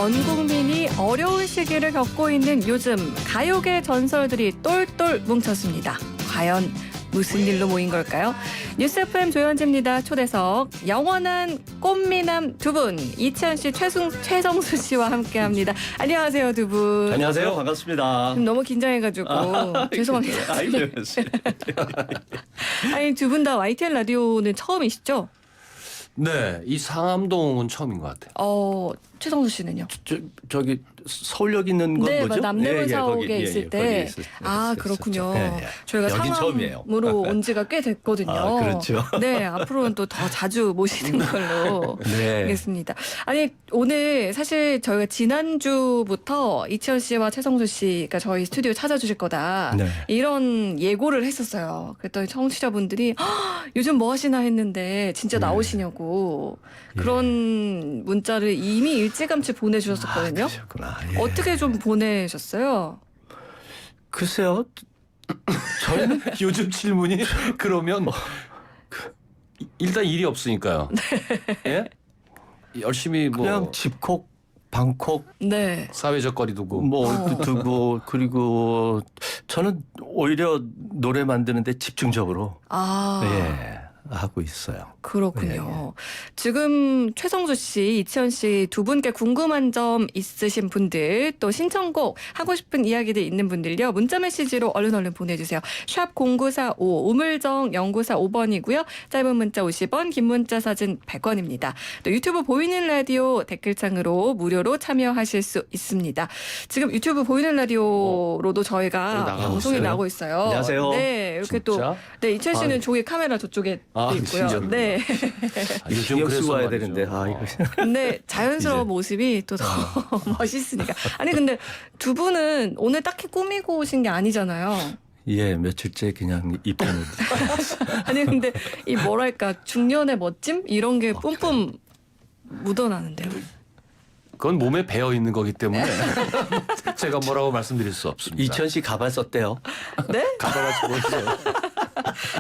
전 국민이 어려운 시기를 겪고 있는 요즘 가요계 전설들이 똘똘 뭉쳤습니다. 과연 무슨 일로 모인 걸까요? 뉴스 FM 조현지입니다. 초대석 영원한 꽃미남 두 분 이치현 씨, 최성수 씨와 함께합니다. 안녕하세요 두 분. 안녕하세요. 반갑습니다. 지금 너무 긴장해가지고 죄송합니다. 아니 두 분 다 YTN 라디오는 처음이시죠? 네, 이 상암동은 처음인 것 같아요. 최성수 씨는요? 저기 서울역 있는 건 네, 뭐죠? 남대문 사옥에 거기, 있을 거기 때. 있었죠. 그렇군요. 예. 저희가 여긴 처음이에요. 상암으로 온 지가 꽤 됐거든요. 그렇죠. 네, 앞으로는 또 더 자주 모시는 걸로 네. 하겠습니다. 아니, 오늘 사실 저희가 지난주부터 이치현 씨와 최성수 씨가 저희 스튜디오 찾아주실 거다. 네. 이런 예고를 했었어요. 그랬더니 청취자분들이 요즘 뭐 하시나 했는데 진짜 나오시냐고 그런 문자를 이미 일찌감치 보내주셨었거든요. 그러셨구나. 예. 어떻게 좀 보내셨어요? 글쎄요. 저희는 요즘 질문이 그러면 일단 일이 없으니까요. 예? 열심히 뭐 그냥 집콕, 방콕, 네. 사회적 거리 두고 뭐 두고 그리고 저는 오히려 노래 만드는데 집중적으로 하고 있어요. 그렇군요. 지금 최성수 씨, 이치현 씨 두 분께 궁금한 점 있으신 분들 또 신청곡 하고 싶은 이야기들 있는 분들요. 문자 메시지로 얼른 보내주세요. 샵 0945 우물정 0945번이고요. 짧은 문자 50원, 긴 문자 사진 100원입니다. 또 유튜브 보이는 라디오 댓글창으로 무료로 참여하실 수 있습니다. 지금 유튜브 보이는 라디오로도 저희가 방송이 있어요? 나고 있어요. 안녕하세요. 네, 이렇게 진짜? 또 네, 이치현 씨는 저기 카메라 저쪽에 있고요. 진짜? 네. 요즘 신경 그래서 쓰고 와야 말이죠. 되는데 이거 근데 자연스러운 모습이 또 더 멋있으니까. 아니 근데 두 분은 오늘 딱히 꾸미고 오신 게 아니잖아요. 예, 며칠째 그냥 입고 아니 근데 이 뭐랄까 중년의 멋짐 이런 게 뿜뿜 묻어나는데요. 그건 몸에 배어 있는 거기 때문에 제가 뭐라고 말씀드릴 수 없습니다. 이천 씨 가발 썼대요. 네? 가봐가지고 보세요.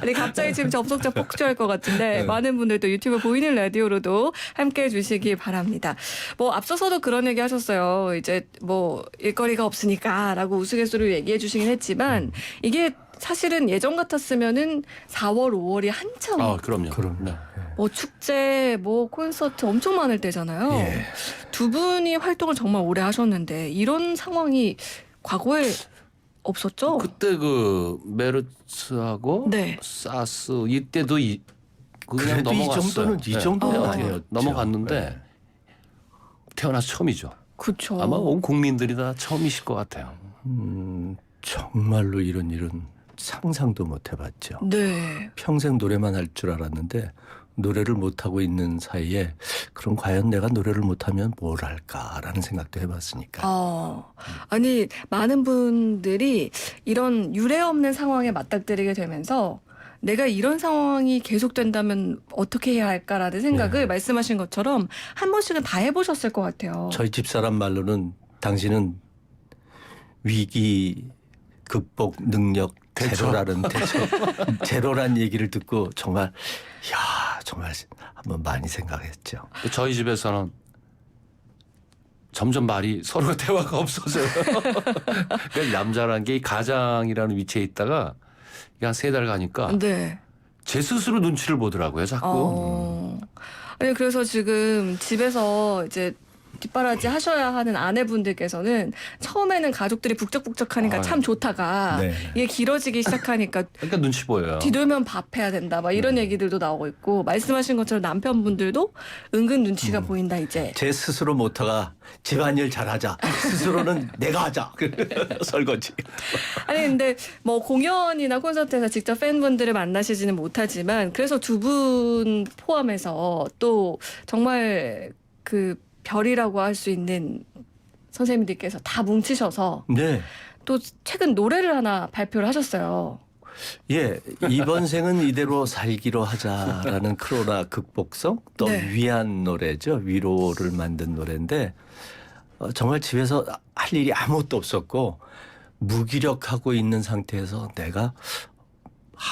아니 갑자기 지금 접속자 폭주할 것 같은데 많은 분들 또 유튜브 보이는 라디오로도 함께해 주시기 바랍니다. 뭐 앞서서도 그런 얘기 하셨어요. 이제 뭐 일거리가 없으니까라고 우스갯소리로 얘기해 주시긴 했지만 이게 사실은 예전 같았으면은 4월, 5월이 한참 그럼요. 네. 뭐 축제, 뭐 콘서트 엄청 많을 때잖아요. 예. 두 분이 활동을 정말 오래 하셨는데 이런 상황이 과거에 없었죠? 그때 그 메르스하고 네. 사스 이때도 그냥 그래도 이 넘어갔어요. 정도는 이 정도는 아니었죠. 넘어갔는데 네. 태어나서 처음이죠. 그렇죠. 아마 온 국민들이 다 처음이실 것 같아요. 정말로 이런 일은 상상도 못 해봤죠. 네. 평생 노래만 할 줄 알았는데 노래를 못하고 있는 사이에 그럼 과연 내가 노래를 못하면 뭘 할까라는 생각도 해봤으니까. 아니 많은 분들이 이런 유례 없는 상황에 맞닥뜨리게 되면서 내가 이런 상황이 계속된다면 어떻게 해야 할까라는 생각을 말씀하신 것처럼 한 번씩은 다 해보셨을 것 같아요. 저희 집사람 말로는 당신은 위기 극복 능력 제로라는 제로란 얘기를 듣고 정말 한번 많이 생각했죠. 저희 집에서는 점점 말이 서로 대화가 없어져요. 그러니까 남자라는 게 이 가장이라는 위치에 있다가 한 3달 가니까 네. 제 스스로 눈치를 보더라고요, 자꾸. 아니 그래서 지금 집에서 이제 뒷바라지 하셔야 하는 아내분들께서는 처음에는 가족들이 북적북적하니까 참 좋다가 네. 이게 길어지기 시작하니까 그러니까 눈치 보여요. 뒤돌면 밥 해야 된다 막 이런 얘기들도 나오고 있고 말씀하신 것처럼 남편분들도 은근 눈치가 보인다 이제. 제 스스로 못하가 집안일 잘하자. 스스로는 내가 하자. 설거지. 아니 근데 뭐 공연이나 콘서트에서 직접 팬분들을 만나시지는 못하지만 그래서 두 분 포함해서 또 정말 그 별이라고 할 수 있는 선생님들께서 다 뭉치셔서 네. 또 최근 노래를 하나 발표를 하셨어요. 예, 이번 생은 이대로 살기로 하자라는 코로나 극복성 또 네. 위안 노래죠. 위로를 만든 노래인데 정말 집에서 할 일이 아무것도 없었고 무기력하고 있는 상태에서 내가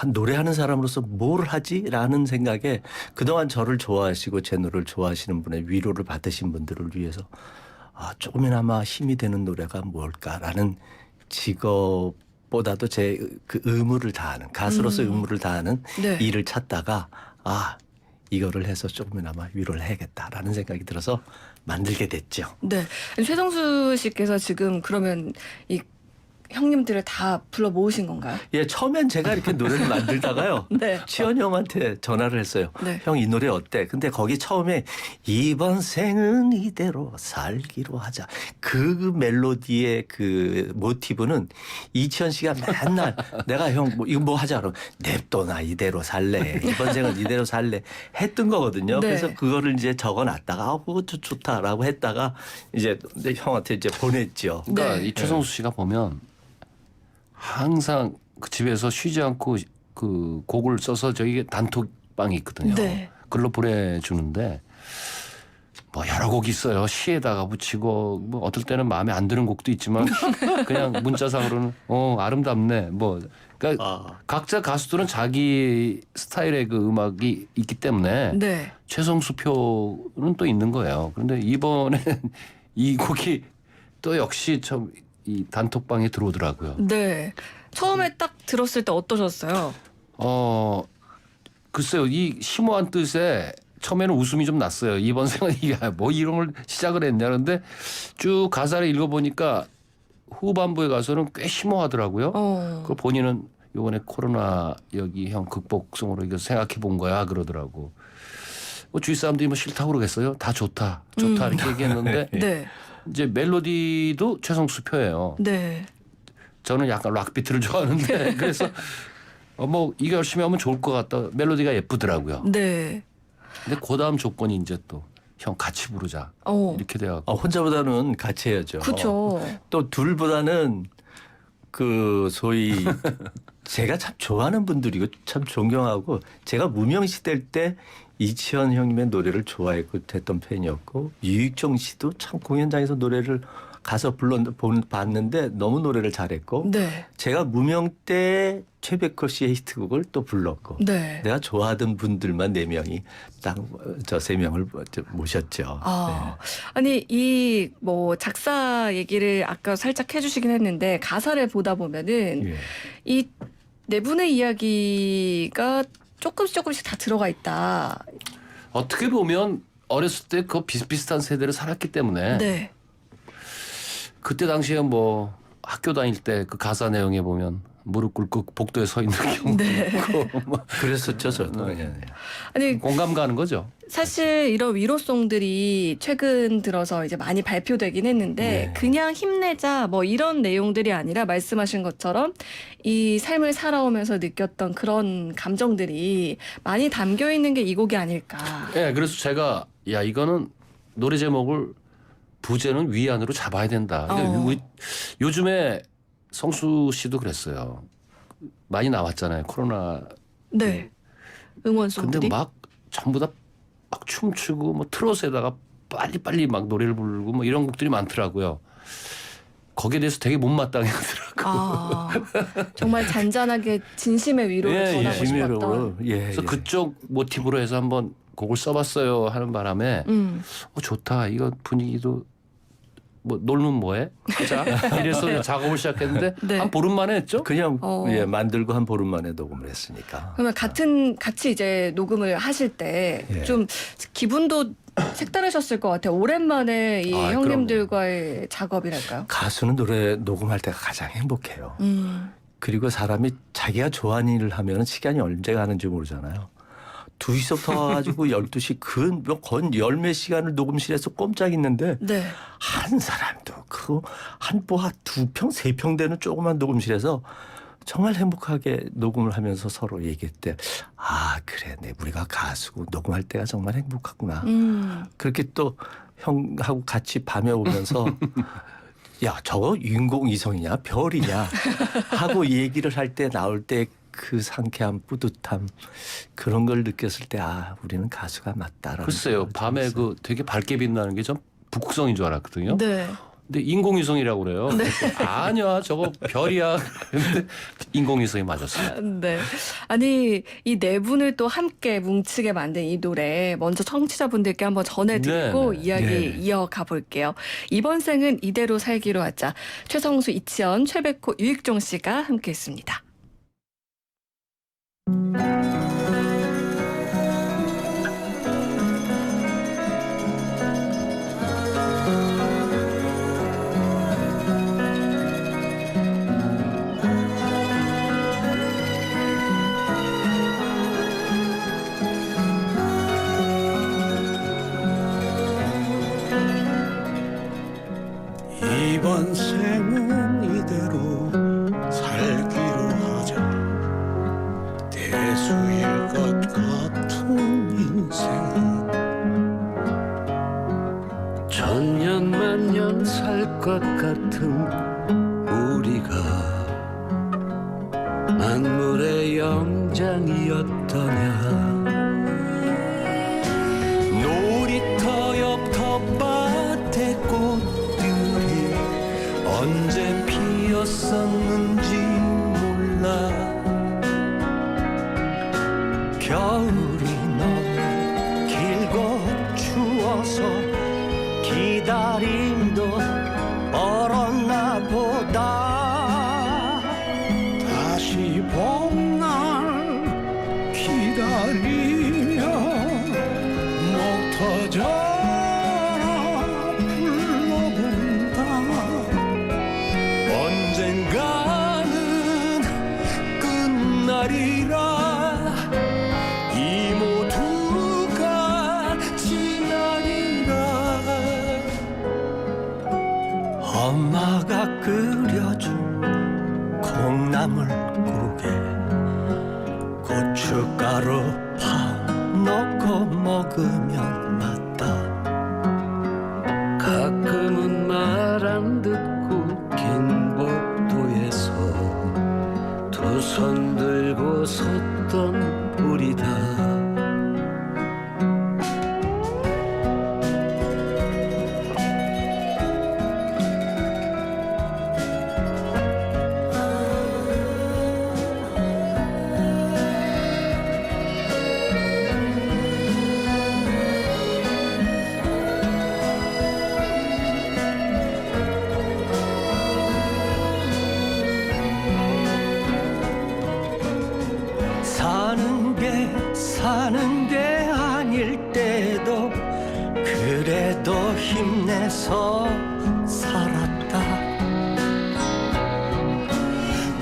노래하는 사람으로서 뭘 하지라는 생각에 그동안 저를 좋아하시고 제 노래를 좋아하시는 분의 위로를 받으신 분들을 위해서 조금이나마 힘이 되는 노래가 뭘까라는 직업보다도 제 그 의무를 다하는 가수로서 의무를 다하는 네. 일을 찾다가 이거를 해서 조금이나마 위로를 해야겠다라는 생각이 들어서 만들게 됐죠. 네. 최성수 씨께서 지금 그러면 이 형님들을 다 불러 모으신 건가요? 예, 처음엔 제가 이렇게 노래를 만들다가요. 네. 치현이 형한테 전화를 했어요. 네. 형 이 노래 어때? 근데 거기 처음에 이번 생은 이대로 살기로 하자. 그 멜로디의 그 모티브는 이치현 씨가 맨날 내가 형 이거 뭐 하자 그러면 냅둬 나 이대로 살래. 이번 생은 이대로 살래. 했던 거거든요. 네. 그래서 그거를 이제 적어놨다가 그거 좋다라고 했다가 이제 형한테 이제 보냈죠. 그러니까 네. 이 최성수 씨가 보면 항상 그 집에서 쉬지 않고 그 곡을 써서 저기 단톡방이 있거든요. 네. 글로 보내주는데 뭐 여러 곡 있어요. 시에다가 붙이고 뭐 어떨 때는 마음에 안 드는 곡도 있지만 그냥 문자상으로는 아름답네. 뭐 그러니까 각자 가수들은 자기 스타일의 그 음악이 있기 때문에 네. 최성수 표는 또 있는 거예요. 그런데 이번에 이 곡이 또 역시 참 이 단톡방에 들어오더라고요. 네. 처음에 딱 들었을 때 어떠셨어요? 글쎄요. 이 심오한 뜻에 처음에는 웃음이 좀 났어요. 이번 생은 뭐 이런 걸 시작을 했냐. 그런데 쭉 가사를 읽어보니까 후반부에 가서는 꽤 심오하더라고요. 그 본인은 이번에 코로나 여기 형 극복성으로 이거 생각해 본 거야 그러더라고. 뭐 주위 사람들이 뭐 싫다고 그러겠어요. 다 좋다 이렇게 얘기했는데 네. 이제 멜로디도 최성수 표예요. 네. 저는 약간 락 비트를 좋아하는데 그래서 뭐 이거 열심히 하면 좋을 것 같다. 멜로디가 예쁘더라고요. 네. 근데 그 다음 조건이 이제 또 형 같이 부르자 이렇게 돼갖고 혼자보다는 같이 해야죠. 그렇죠. 또 둘보다는 그 소위 제가 참 좋아하는 분들이고 참 존경하고 제가 무명 시대 때 이치현 형님의 노래를 좋아했고 했던 팬이었고 유익종 씨도 참 공연장에서 노래를 가서 봤는데 너무 노래를 잘했고 네. 제가 무명 때 최백호 씨의 히트곡을 또 불렀고 네. 내가 좋아하던 분들만 4명이 딱 저 3명을 모셨죠. 아니 이 뭐 작사 얘기를 아까 살짝 해주시긴 했는데 가사를 보다 보면은 예. 이 네 분의 이야기가 조금씩 다 들어가 있다. 어떻게 보면 어렸을 때 그 비슷비슷한 세대를 살았기 때문에 네. 그때 당시에 뭐 학교 다닐 때 그 가사 내용에 보면 무릎 꿇고 복도에 서 있는 경우도 네. 있고 뭐 그랬었죠, 저도. 아니 공감 가는 거죠. 사실 이런 위로송들이 최근 들어서 이제 많이 발표되긴 했는데 네. 그냥 힘내자 뭐 이런 내용들이 아니라 말씀하신 것처럼 이 삶을 살아오면서 느꼈던 그런 감정들이 많이 담겨 있는 게 이 곡이 아닐까. 네, 그래서 제가 야 이거는 노래 제목을 부제는 위안으로 잡아야 된다. 그러니까 요즘에 성수 씨도 그랬어요. 많이 나왔잖아요. 코로나. 네. 응원송들이. 근데 막 전부 다 막 춤추고 뭐 트롯에다가 빨리빨리 막 노래를 부르고 뭐 이런 곡들이 많더라고요. 거기에 대해서 되게 못마땅해 하더라고요. 정말 잔잔하게 진심의 위로를 전하고 싶었던. 그래서 그쪽 모티브로 해서 한번 곡을 써봤어요 하는 바람에 좋다. 이거 분위기도 뭐 놀면 뭐해? 하자. 이래서 작업을 시작했는데 네. 한 보름 만에 했죠. 그냥 만들고 한 보름 만에 녹음을 했으니까. 그러면 같이 이제 녹음을 하실 때 좀 기분도 색다르셨을 것 같아요. 오랜만에 이 형님들과의 작업이랄까요? 가수는 노래 녹음할 때가 가장 행복해요. 그리고 사람이 자기가 좋아하는 일을 하면 시간이 언제 가는지 모르잖아요. 2시부터 와가지고 12시 건 열몇 시간을 녹음실에서 꼼짝 있는데 네. 한 사람도 두 평, 3평 되는 조그만 녹음실에서 정말 행복하게 녹음을 하면서 서로 얘기했대. 그래, 우리가 가수고 녹음할 때가 정말 행복하구나. 그렇게 또 형하고 같이 밤에 오면서 야, 저거 유인공 이성이냐 별이냐 하고 얘기를 할 때 나올 때 그 상쾌함, 뿌듯함 그런 걸 느꼈을 때 우리는 가수가 맞다라는. 글쎄요. 밤에 그 되게 밝게 빛나는 게 전 북극성인 줄 알았거든요. 네. 근데 인공위성이라고 그래요. 아니야, 저거 별이야. 근데 인공위성이 맞았어요. 네. 아니, 이 네 분을 또 함께 뭉치게 만든 이 노래 먼저 청취자분들께 한번 전해드리고 네, 네. 이야기 네. 이어가 볼게요. 이번 생은 이대로 살기로 하자. 최성수, 이치현, 최백호, 유익종 씨가 함께했습니다. 이번 생은 이대로 살기로 하자. 대수일 것 같은 인생은 천년만년 살 것 같은 우리가 만물의 영장이었더냐. 놀이터 옆 텃밭의 꽃들이 언제 피었었는지 몰라. 겨울이 너무 길고 추워서 기다림도 얼었나 보다. 다시 봄날 기다리며 목터져라 불러본다. 언젠가는 끝나리라. 이 모두가 지나리라. 엄마가 끓여준 콩나물국에 고춧가루 파 넣고 먹으면 맞다. 가끔은 말 안 듣고 긴 복도에서 두 손 들고 섰던 우리다. 사는 게 아닐 때도 그래도 힘내서 살았다.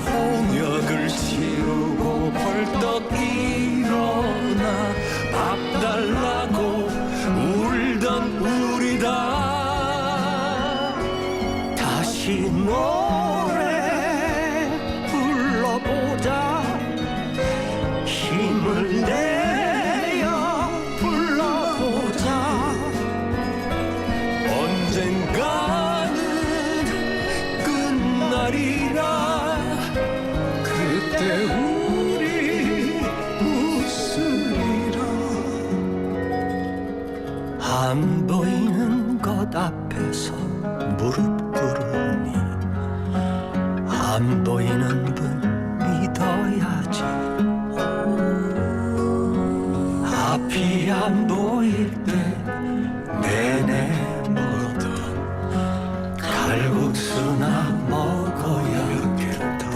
혼역을 치르고 벌떡 일어나 밥 달라고 울던 우리다. 다시 노래 불러보자. 힘을 내어 불러보자. 언젠가는 끝나리라. 그때 우리 웃으리라. 안 보이는 것 앞에서 무릎 꿇으니 안 보이는 분 믿어야지. 앞이 안 보일 때 내내 먹던 칼국수나 먹어야겠다.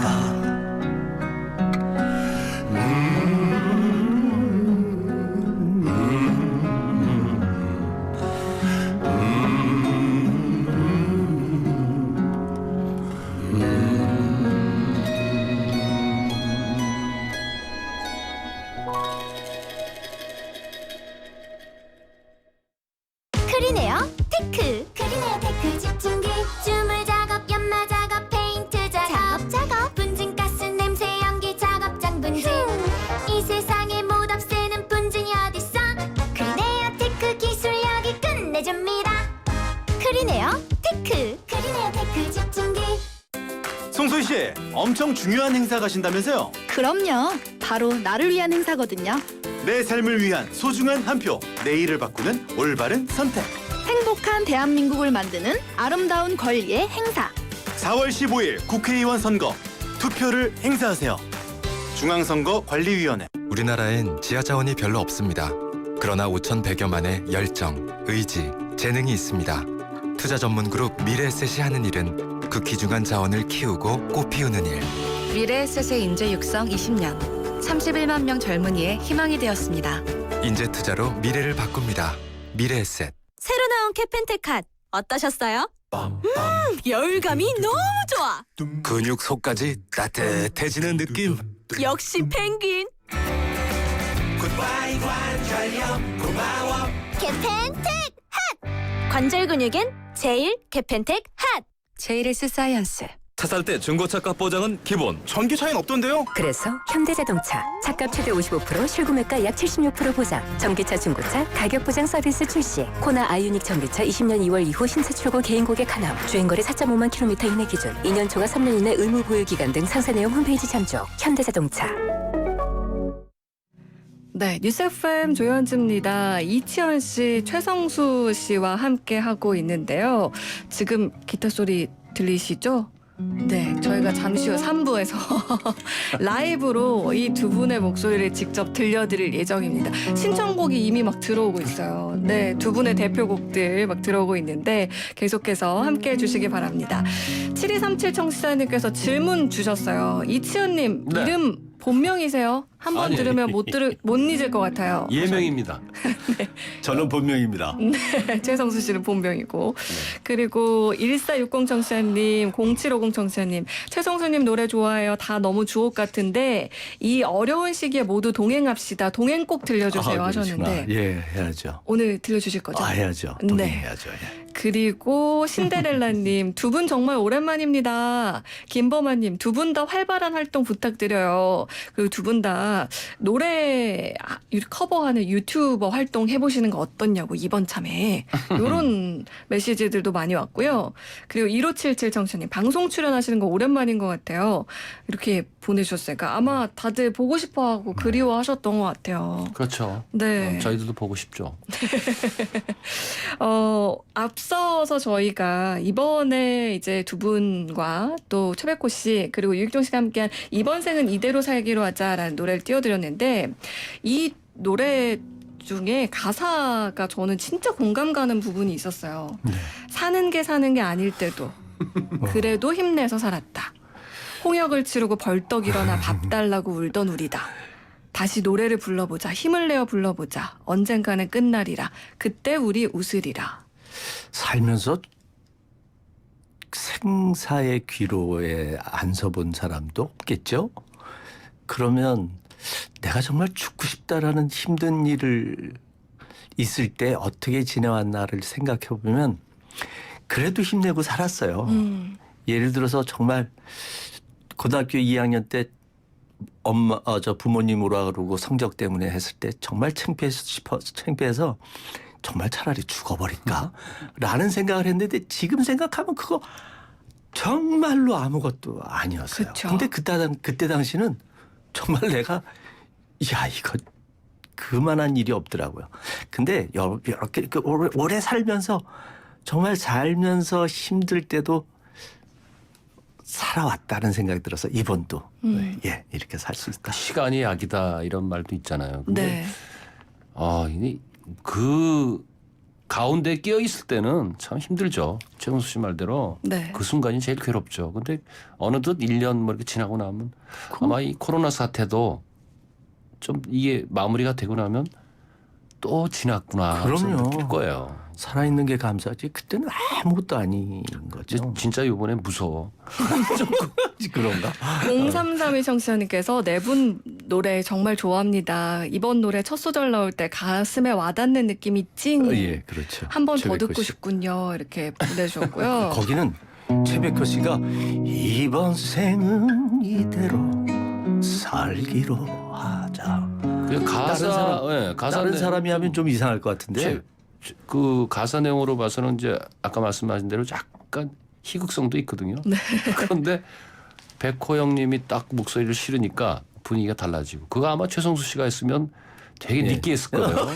크리네어 테크. 크리네어 테크 집중기. 주물 작업, 연마 작업, 페인트 작업. 분진가스, 냄새, 연기 작업장 분진. 이 세상에 못 없애는 분진이 어딨어. 크리네어 테크 기술력이 끝내줍니다. 크리네어 테크. 크리네어 테크 집중기. 송소희 씨, 엄청 중요한 행사 가신다면서요? 그럼요. 바로 나를 위한 행사거든요. 내 삶을 위한 소중한 한 표. 내일을 바꾸는 올바른 선택. 행복한 대한민국을 만드는 아름다운 권리의 행사. 4월 15일 국회의원 선거 투표를 행사하세요. 중앙선거관리위원회. 우리나라엔 지하 자원이 별로 없습니다. 그러나 5,100여만의 열정, 의지, 재능이 있습니다. 투자 전문 그룹 미래에셋이 하는 일은 그 귀중한 자원을 키우고 꽃피우는 일. 미래에셋의 인재 육성 20년, 31만 명 젊은이의 희망이 되었습니다. 인재 투자로 미래를 바꿉니다. 미래에셋. 새로 나온 캐펜텍 핫 어떠셨어요? 열감이 너무 좋아. 근육 속까지 따뜻해지는 느낌. 역시 펭귄. 캐펜텍 핫. 관절 근육엔 제일 캐펜텍 핫. 제이레스 사이언스. 차 살 때 중고차 값 보장은 기본. 전기차엔 없던데요? 그래서 현대자동차 차값 최대 55% 실구매가 약 76% 보장, 전기차 중고차 가격 보장 서비스 출시. 코나 아이유닉 전기차 20년 2월 이후 신차 출고 개인 고객 하남. 주행거리 4.5만 킬로미터 이내 기준. 2년 초과 3년 이내 의무 보유 기간 등 상세 내용 홈페이지 참조. 현대자동차. 네, 뉴스 FM 조현주입니다. 이치현 씨, 최성수 씨와 함께 하고 있는데요. 지금 기타 소리 들리시죠? 네, 저희가 잠시 후 3부에서 라이브로 이 두 분의 목소리를 직접 들려드릴 예정입니다. 신청곡이 이미 막 들어오고 있어요. 네, 두 분의 대표곡들 막 들어오고 있는데 계속해서 함께 해주시기 바랍니다. 7237 청취자님께서 질문 주셨어요. 이치현님, 네. 이름 본명이세요? 한 번 아니. 들으면 못 잊을 것 같아요. 예명입니다. 저는 본명입니다. 최성수 씨는 본명이고. 그리고 1460 청취자님, 0750 청취자님, 최성수님 노래 좋아해요. 다 너무 주옥 같은데 이 어려운 시기에 모두 동행합시다. 동행 꼭 들려주세요 하셨는데 예, 해야죠. 오늘 들려주실 거죠? 해야죠. 네. 동행해야죠. 예. 그리고 신데렐라님, 두 분 정말 오랜만입니다. 김범아님, 두 분 다 활발한 활동 부탁드려요. 그리고 두 분 다 노래 커버하는 유튜버 활동 해보시는 거 어떻냐고 이번 참에 이런 메시지들도 많이 왔고요. 그리고 1577 청취자님, 방송 출연하시는 거 오랜만인 것 같아요. 이렇게 보내주셨어요. 그러니까 아마 다들 보고 싶어하고 그리워하셨던 것 같아요. 그렇죠. 네. 저희들도 보고 싶죠. 앞서서 저희가 이번에 이제 두 분과 또 최백호 씨 그리고 유익종 씨가 함께한 이번 생은 이대로 살기로 하자라는 노래를 띄워드렸는데 이 노래 중에 가사가 저는 진짜 공감 가는 부분이 있었어요. 네. 사는 게 아닐 때도 그래도 힘내서 살았다. 홍역을 치르고 벌떡 일어나 밥 달라고 울던 우리다. 다시 노래를 불러보자. 힘을 내어 불러보자. 언젠가는 끝날이라. 그때 우리 웃으리라. 살면서 생사의 귀로에 안 서본 사람도 없겠죠? 그러면 내가 정말 죽고 싶다라는 힘든 일을 있을 때 어떻게 지내왔나를 생각해 보면 그래도 힘내고 살았어요. 예를 들어서 정말 고등학교 2학년 때 저 부모님 오라 그러고 성적 때문에 했을 때 정말 창피해서 정말 차라리 죽어버릴까? 라는 생각을 했는데 지금 생각하면 그거 정말로 아무것도 아니었어요. 그쵸. 근데 그때 당시는 정말 내가 이거 그만한 일이 없더라고요. 근데 이렇게 오래 살면서 정말 살면서 힘들 때도 살아왔다는 생각이 들어서 이번도 예, 이렇게 살 수 있다. 시간이 약이다 이런 말도 있잖아요. 근데 네. 그 가운데 끼어 있을 때는 참 힘들죠. 최은수 씨 말대로 네. 그 순간이 제일 괴롭죠. 근데 어느덧 1년 뭐 이렇게 지나고 나면 아마 이 코로나 사태도 좀 이게 마무리가 되고 나면 또 지났구나. 그럼요. 느낄 거예요. 살아있는 게 감사하지 그때는 아무것도 아닌 거죠. 진짜 이번에 무서워. 그런가? 0332 청취자님께서 네 분 노래 정말 좋아합니다. 이번 노래 첫 소절 나올 때 가슴에 와닿는 느낌이 찡. 예, 그렇죠. 한 번 더 최백호 듣고 씨. 싶군요. 이렇게 보내주셨고요. 거기는 최백호 씨가 이번 생은 이대로 살기로 하자. 그 다른 사람이 하면 좀 이상할 것 같은데. 그 가사 내용으로 봐서는 이제 아까 말씀하신 대로 약간 희극성도 있거든요. 네. 그런데 백호 형님이 딱 목소리를 실으니까 분위기가 달라지고 그거 아마 최성수 씨가 했으면 되게 네. 느끼했을 거예요.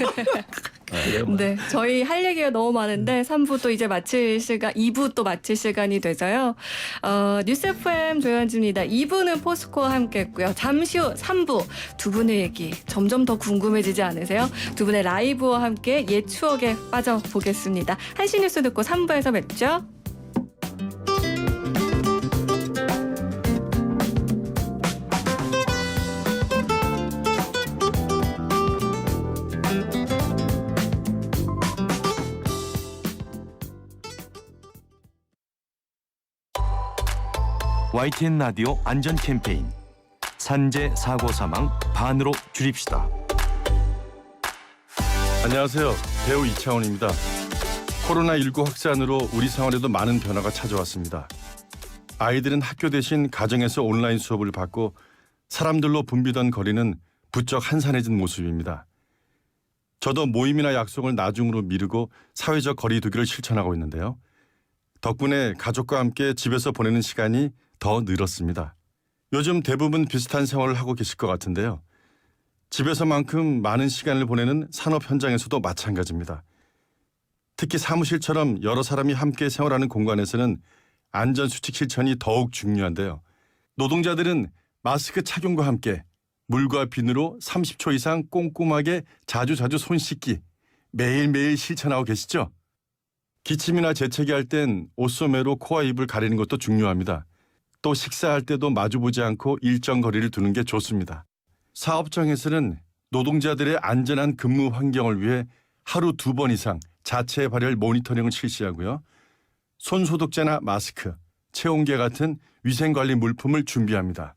네, 저희 할 얘기가 너무 많은데 3부 또 이제 마칠 시간, 2부 또 마칠 시간이 돼서요. 뉴스 FM 조현주입니다. 2부는 포스코와 함께했고요. 잠시 후 3부 두 분의 얘기 점점 더 궁금해지지 않으세요? 두 분의 라이브와 함께 옛 추억에 빠져보겠습니다. 한시 뉴스 듣고 3부에서 뵙죠. YTN 라디오 안전 캠페인 산재 사고 사망 반으로 줄입시다. 안녕하세요. 배우 이창훈입니다. 코로나19 확산으로 우리 생활에도 많은 변화가 찾아왔습니다. 아이들은 학교 대신 가정에서 온라인 수업을 받고 사람들로 붐비던 거리는 부쩍 한산해진 모습입니다. 저도 모임이나 약속을 나중으로 미루고 사회적 거리 두기를 실천하고 있는데요. 덕분에 가족과 함께 집에서 보내는 시간이 더 늘었습니다. 요즘 대부분 비슷한 생활을 하고 계실 것 같은데요. 집에서만큼 많은 시간을 보내는 산업 현장에서도 마찬가지입니다. 특히 사무실처럼 여러 사람이 함께 생활하는 공간에서는 안전수칙 실천이 더욱 중요한데요. 노동자들은 마스크 착용과 함께 물과 비누로 30초 이상 꼼꼼하게 자주 손 씻기 매일매일 실천하고 계시죠? 기침이나 재채기 할 땐 옷소매로 코와 입을 가리는 것도 중요합니다. 또 식사할 때도 마주보지 않고 일정 거리를 두는 게 좋습니다. 사업장에서는 노동자들의 안전한 근무 환경을 위해 하루 2번 이상 자체 발열 모니터링을 실시하고요. 손소독제나 마스크, 체온계 같은 위생관리 물품을 준비합니다.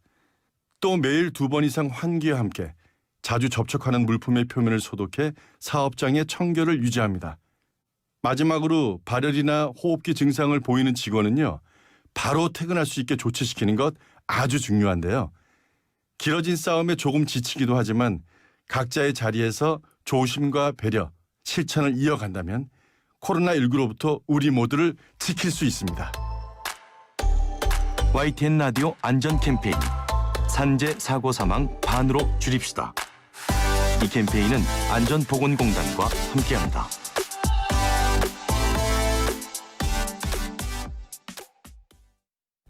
또 매일 2번 이상 환기와 함께 자주 접촉하는 물품의 표면을 소독해 사업장의 청결을 유지합니다. 마지막으로 발열이나 호흡기 증상을 보이는 직원은요. 바로 퇴근할 수 있게 조치시키는 것 아주 중요한데요. 길어진 싸움에 조금 지치기도 하지만 각자의 자리에서 조심과 배려, 실천을 이어간다면 코로나19로부터 우리 모두를 지킬 수 있습니다. YTN 라디오 안전 캠페인 산재 사고 사망 반으로 줄입시다. 이 캠페인은 안전보건공단과 함께합니다.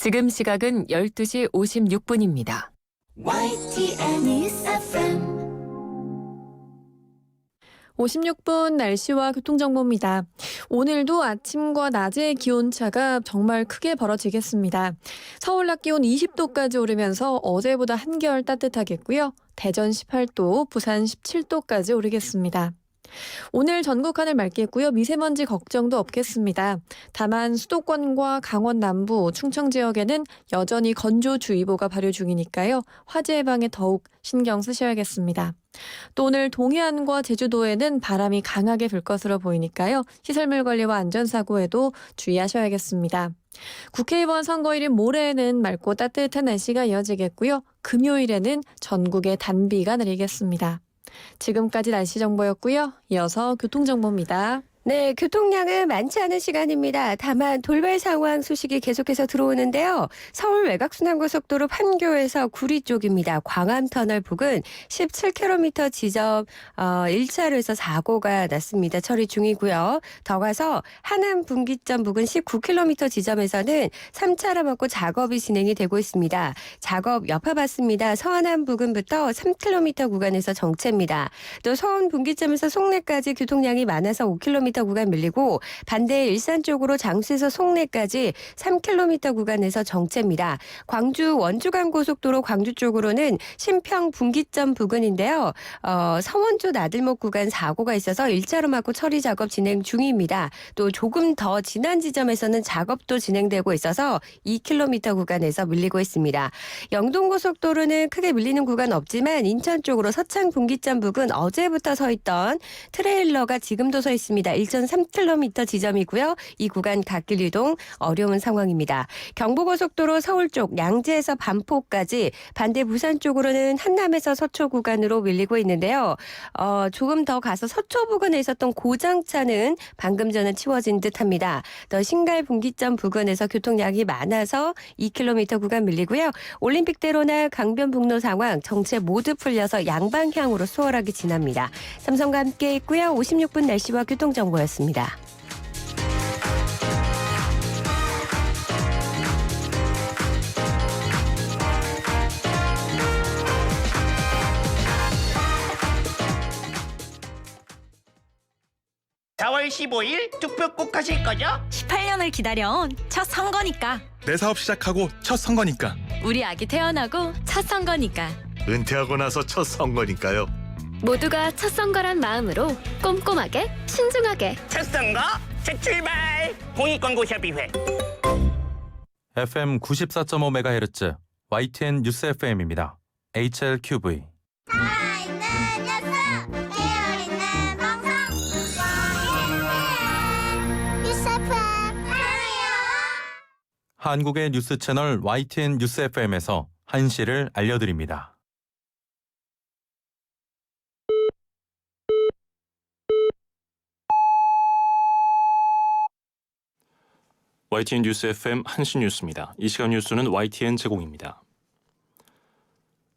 지금 시각은 12시 56분입니다. YTN 뉴스 FM 56분 날씨와 교통정보입니다. 오늘도 아침과 낮의 기온차가 정말 크게 벌어지겠습니다. 서울 낮 기온 20도까지 오르면서 어제보다 한결 따뜻하겠고요. 대전 18도, 부산 17도까지 오르겠습니다. 오늘 전국 하늘 맑겠고요. 미세먼지 걱정도 없겠습니다. 다만 수도권과 강원 남부, 충청 지역에는 여전히 건조주의보가 발효 중이니까요. 화재 예방에 더욱 신경 쓰셔야겠습니다. 또 오늘 동해안과 제주도에는 바람이 강하게 불 것으로 보이니까요. 시설물 관리와 안전사고에도 주의하셔야겠습니다. 국회의원 선거일인 모레에는 맑고 따뜻한 날씨가 이어지겠고요. 금요일에는 전국에 단비가 내리겠습니다. 지금까지 날씨 정보였고요. 이어서 교통정보입니다. 네, 교통량은 많지 않은 시간입니다. 다만 돌발 상황 소식이 계속해서 들어오는데요. 서울 외곽순환고속도로 판교에서 구리 쪽입니다. 광암터널 부근 17km 지점 1차로에서 사고가 났습니다. 처리 중이고요. 더 가서 하남 분기점 부근 19km 지점에서는 3차로 막고 작업이 진행이 되고 있습니다. 작업 여파받습니다. 서안암 부근부터 3km 구간에서 정체입니다. 또 서운 분기점에서 송내까지 교통량이 많아서 5km 구간 밀리고 반대 일산 쪽으로 장수에서 송내까지 3km 구간에서 정체입니다. 광주 원주간 고속도로 광주 쪽으로는 신평 분기점 부근인데요. 서원조 나들목 구간 사고가 있어서 1차로 막고 처리 작업 진행 중입니다. 또 조금 더 지난 지점에서는 작업도 진행되고 있어서 2km 구간에서 밀리고 있습니다. 영동고속도로는 크게 밀리는 구간 없지만 인천 쪽으로 서창 분기점 부근 어제부터 서 있던 트레일러가 지금도 서 있습니다. 1.3km 지점이고요. 이 구간 갓길 유동 어려운 상황입니다. 경부고속도로 서울 쪽 양재에서 반포까지, 반대 부산 쪽으로는 한남에서 서초 구간으로 밀리고 있는데요. 조금 더 가서 서초 부근에 있었던 고장차는 방금 전에 치워진 듯합니다. 더 신갈 분기점 부근에서 교통량이 많아서 2km 구간 밀리고요. 올림픽대로나 강변북로 상황 정체 모두 풀려서 양방향으로 수월하게 지납니다. 삼성과 함께 있고요. 56분 날씨와 교통정보였습니다. (4월 15일) 투표 꼭 하실 거죠? 18년을 기다려온 첫 선거니까. 내 사업 시작하고 첫 선거니까. 우리 아기 태어나고 첫 선거니까. 은퇴하고 나서 첫 선거니까요. 모두가 첫 선거란 마음으로 꼼꼼하게 신중하게. 첫 선거 재출발 공익광고협의회. FM 94.5MHz YTN 뉴스 FM입니다. HLQV. 한국의 뉴스 채널 YTN 뉴스 FM에서 1시를 알려드립니다. YTN 뉴스 FM 1시 뉴스입니다. 이 시간 뉴스는 YTN 제공입니다.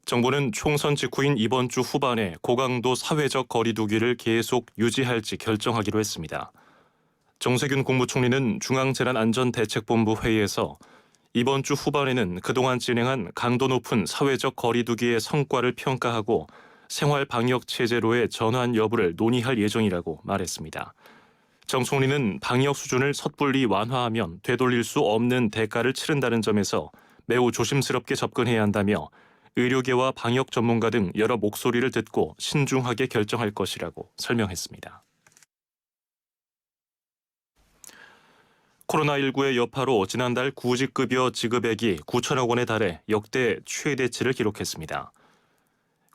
정부는 총선 직후인 이번 주 후반에 고강도 사회적 거리 두기를 계속 유지할지 결정하기로 했습니다. 정세균 국무총리는 중앙재난안전대책본부 회의에서 이번 주 후반에는 그동안 진행한 강도 높은 사회적 거리 두기의 성과를 평가하고 생활 방역 체제로의 전환 여부를 논의할 예정이라고 말했습니다. 정 총리는 방역 수준을 섣불리 완화하면 되돌릴 수 없는 대가를 치른다는 점에서 매우 조심스럽게 접근해야 한다며 의료계와 방역 전문가 등 여러 목소리를 듣고 신중하게 결정할 것이라고 설명했습니다. 코로나19의 여파로 지난달 구직급여 지급액이 9천억 원에 달해 역대 최대치를 기록했습니다.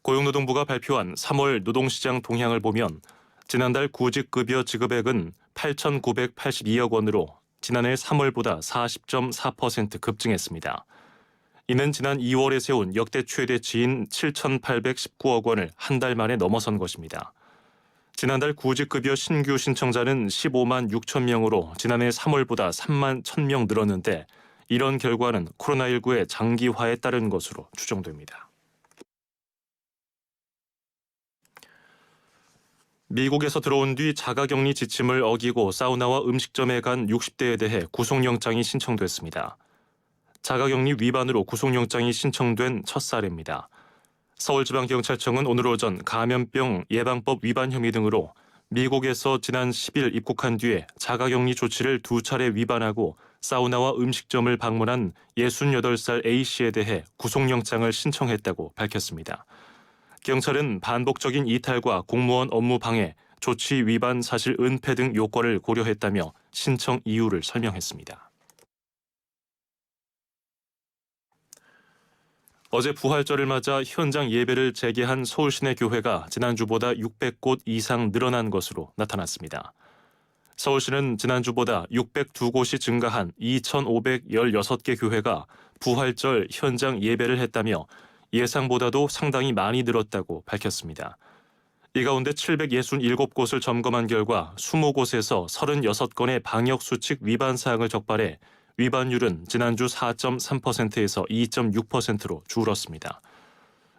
고용노동부가 발표한 3월 노동시장 동향을 보면 지난달 구직급여 지급액은 8,982억 원으로 지난해 3월보다 40.4% 급증했습니다. 이는 지난 2월에 세운 역대 최대치인 7,819억 원을 한 달 만에 넘어선 것입니다. 지난달 구직급여 신규 신청자는 15만 6천 명으로 지난해 3월보다 3만 1,000명 늘었는데 이런 결과는 코로나19의 장기화에 따른 것으로 추정됩니다. 미국에서 들어온 뒤 자가격리 지침을 어기고 사우나와 음식점에 간 60대에 대해 구속영장이 신청됐습니다. 자가격리 위반으로 구속영장이 신청된 첫 사례입니다. 서울지방경찰청은 오늘 오전 감염병 예방법 위반 혐의 등으로 미국에서 지난 10일 입국한 뒤에 자가격리 조치를 2차례 위반하고 사우나와 음식점을 방문한 68살 A씨에 대해 구속영장을 신청했다고 밝혔습니다. 경찰은 반복적인 이탈과 공무원 업무 방해, 조치 위반 사실 은폐 등 요건을 고려했다며 신청 이유를 설명했습니다. 어제 부활절을 맞아 현장 예배를 재개한 서울시내 교회가 지난주보다 600곳 이상 늘어난 것으로 나타났습니다. 서울시는 지난주보다 602곳이 증가한 2,516개 교회가 부활절 현장 예배를 했다며 예상보다도 상당히 많이 늘었다고 밝혔습니다. 이 가운데 767곳을 점검한 결과 20곳에서 36건의 방역수칙 위반 사항을 적발해 위반율은 지난주 4.3%에서 2.6%로 줄었습니다.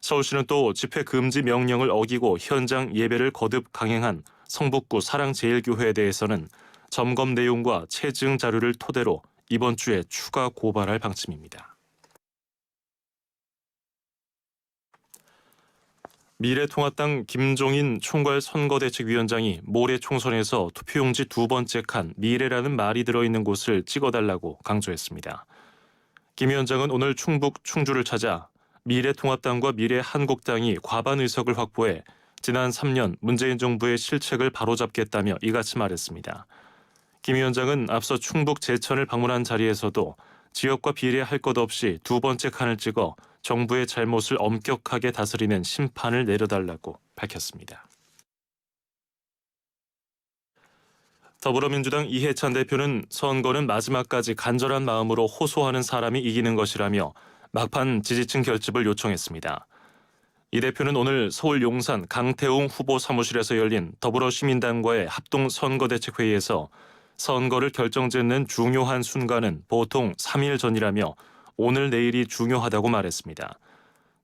서울시는 또 집회 금지 명령을 어기고 현장 예배를 거듭 강행한 성북구 사랑제일교회에 대해서는 점검 내용과 체증 자료를 토대로 이번 주에 추가 고발할 방침입니다. 미래통합당 김종인 총괄 선거대책위원장이 모레 총선에서 투표용지 2번째 칸 미래라는 말이 들어있는 곳을 찍어달라고 강조했습니다. 김 위원장은 오늘 충북 충주를 찾아 미래통합당과 미래한국당이 과반 의석을 확보해 지난 3년 문재인 정부의 실책을 바로잡겠다며 이같이 말했습니다. 김 위원장은 앞서 충북 제천을 방문한 자리에서도 지역과 비례할 것 없이 2번째 칸을 찍어 정부의 잘못을 엄격하게 다스리는 심판을 내려달라고 밝혔습니다. 더불어민주당 이해찬 대표는 선거는 마지막까지 간절한 마음으로 호소하는 사람이 이기는 것이라며 막판 지지층 결집을 요청했습니다. 이 대표는 오늘 서울 용산 강태웅 후보 사무실에서 열린 더불어시민당과의 합동 선거대책회의에서 선거를 결정짓는 중요한 순간은 보통 3일 전이라며 오늘 내일이 중요하다고 말했습니다.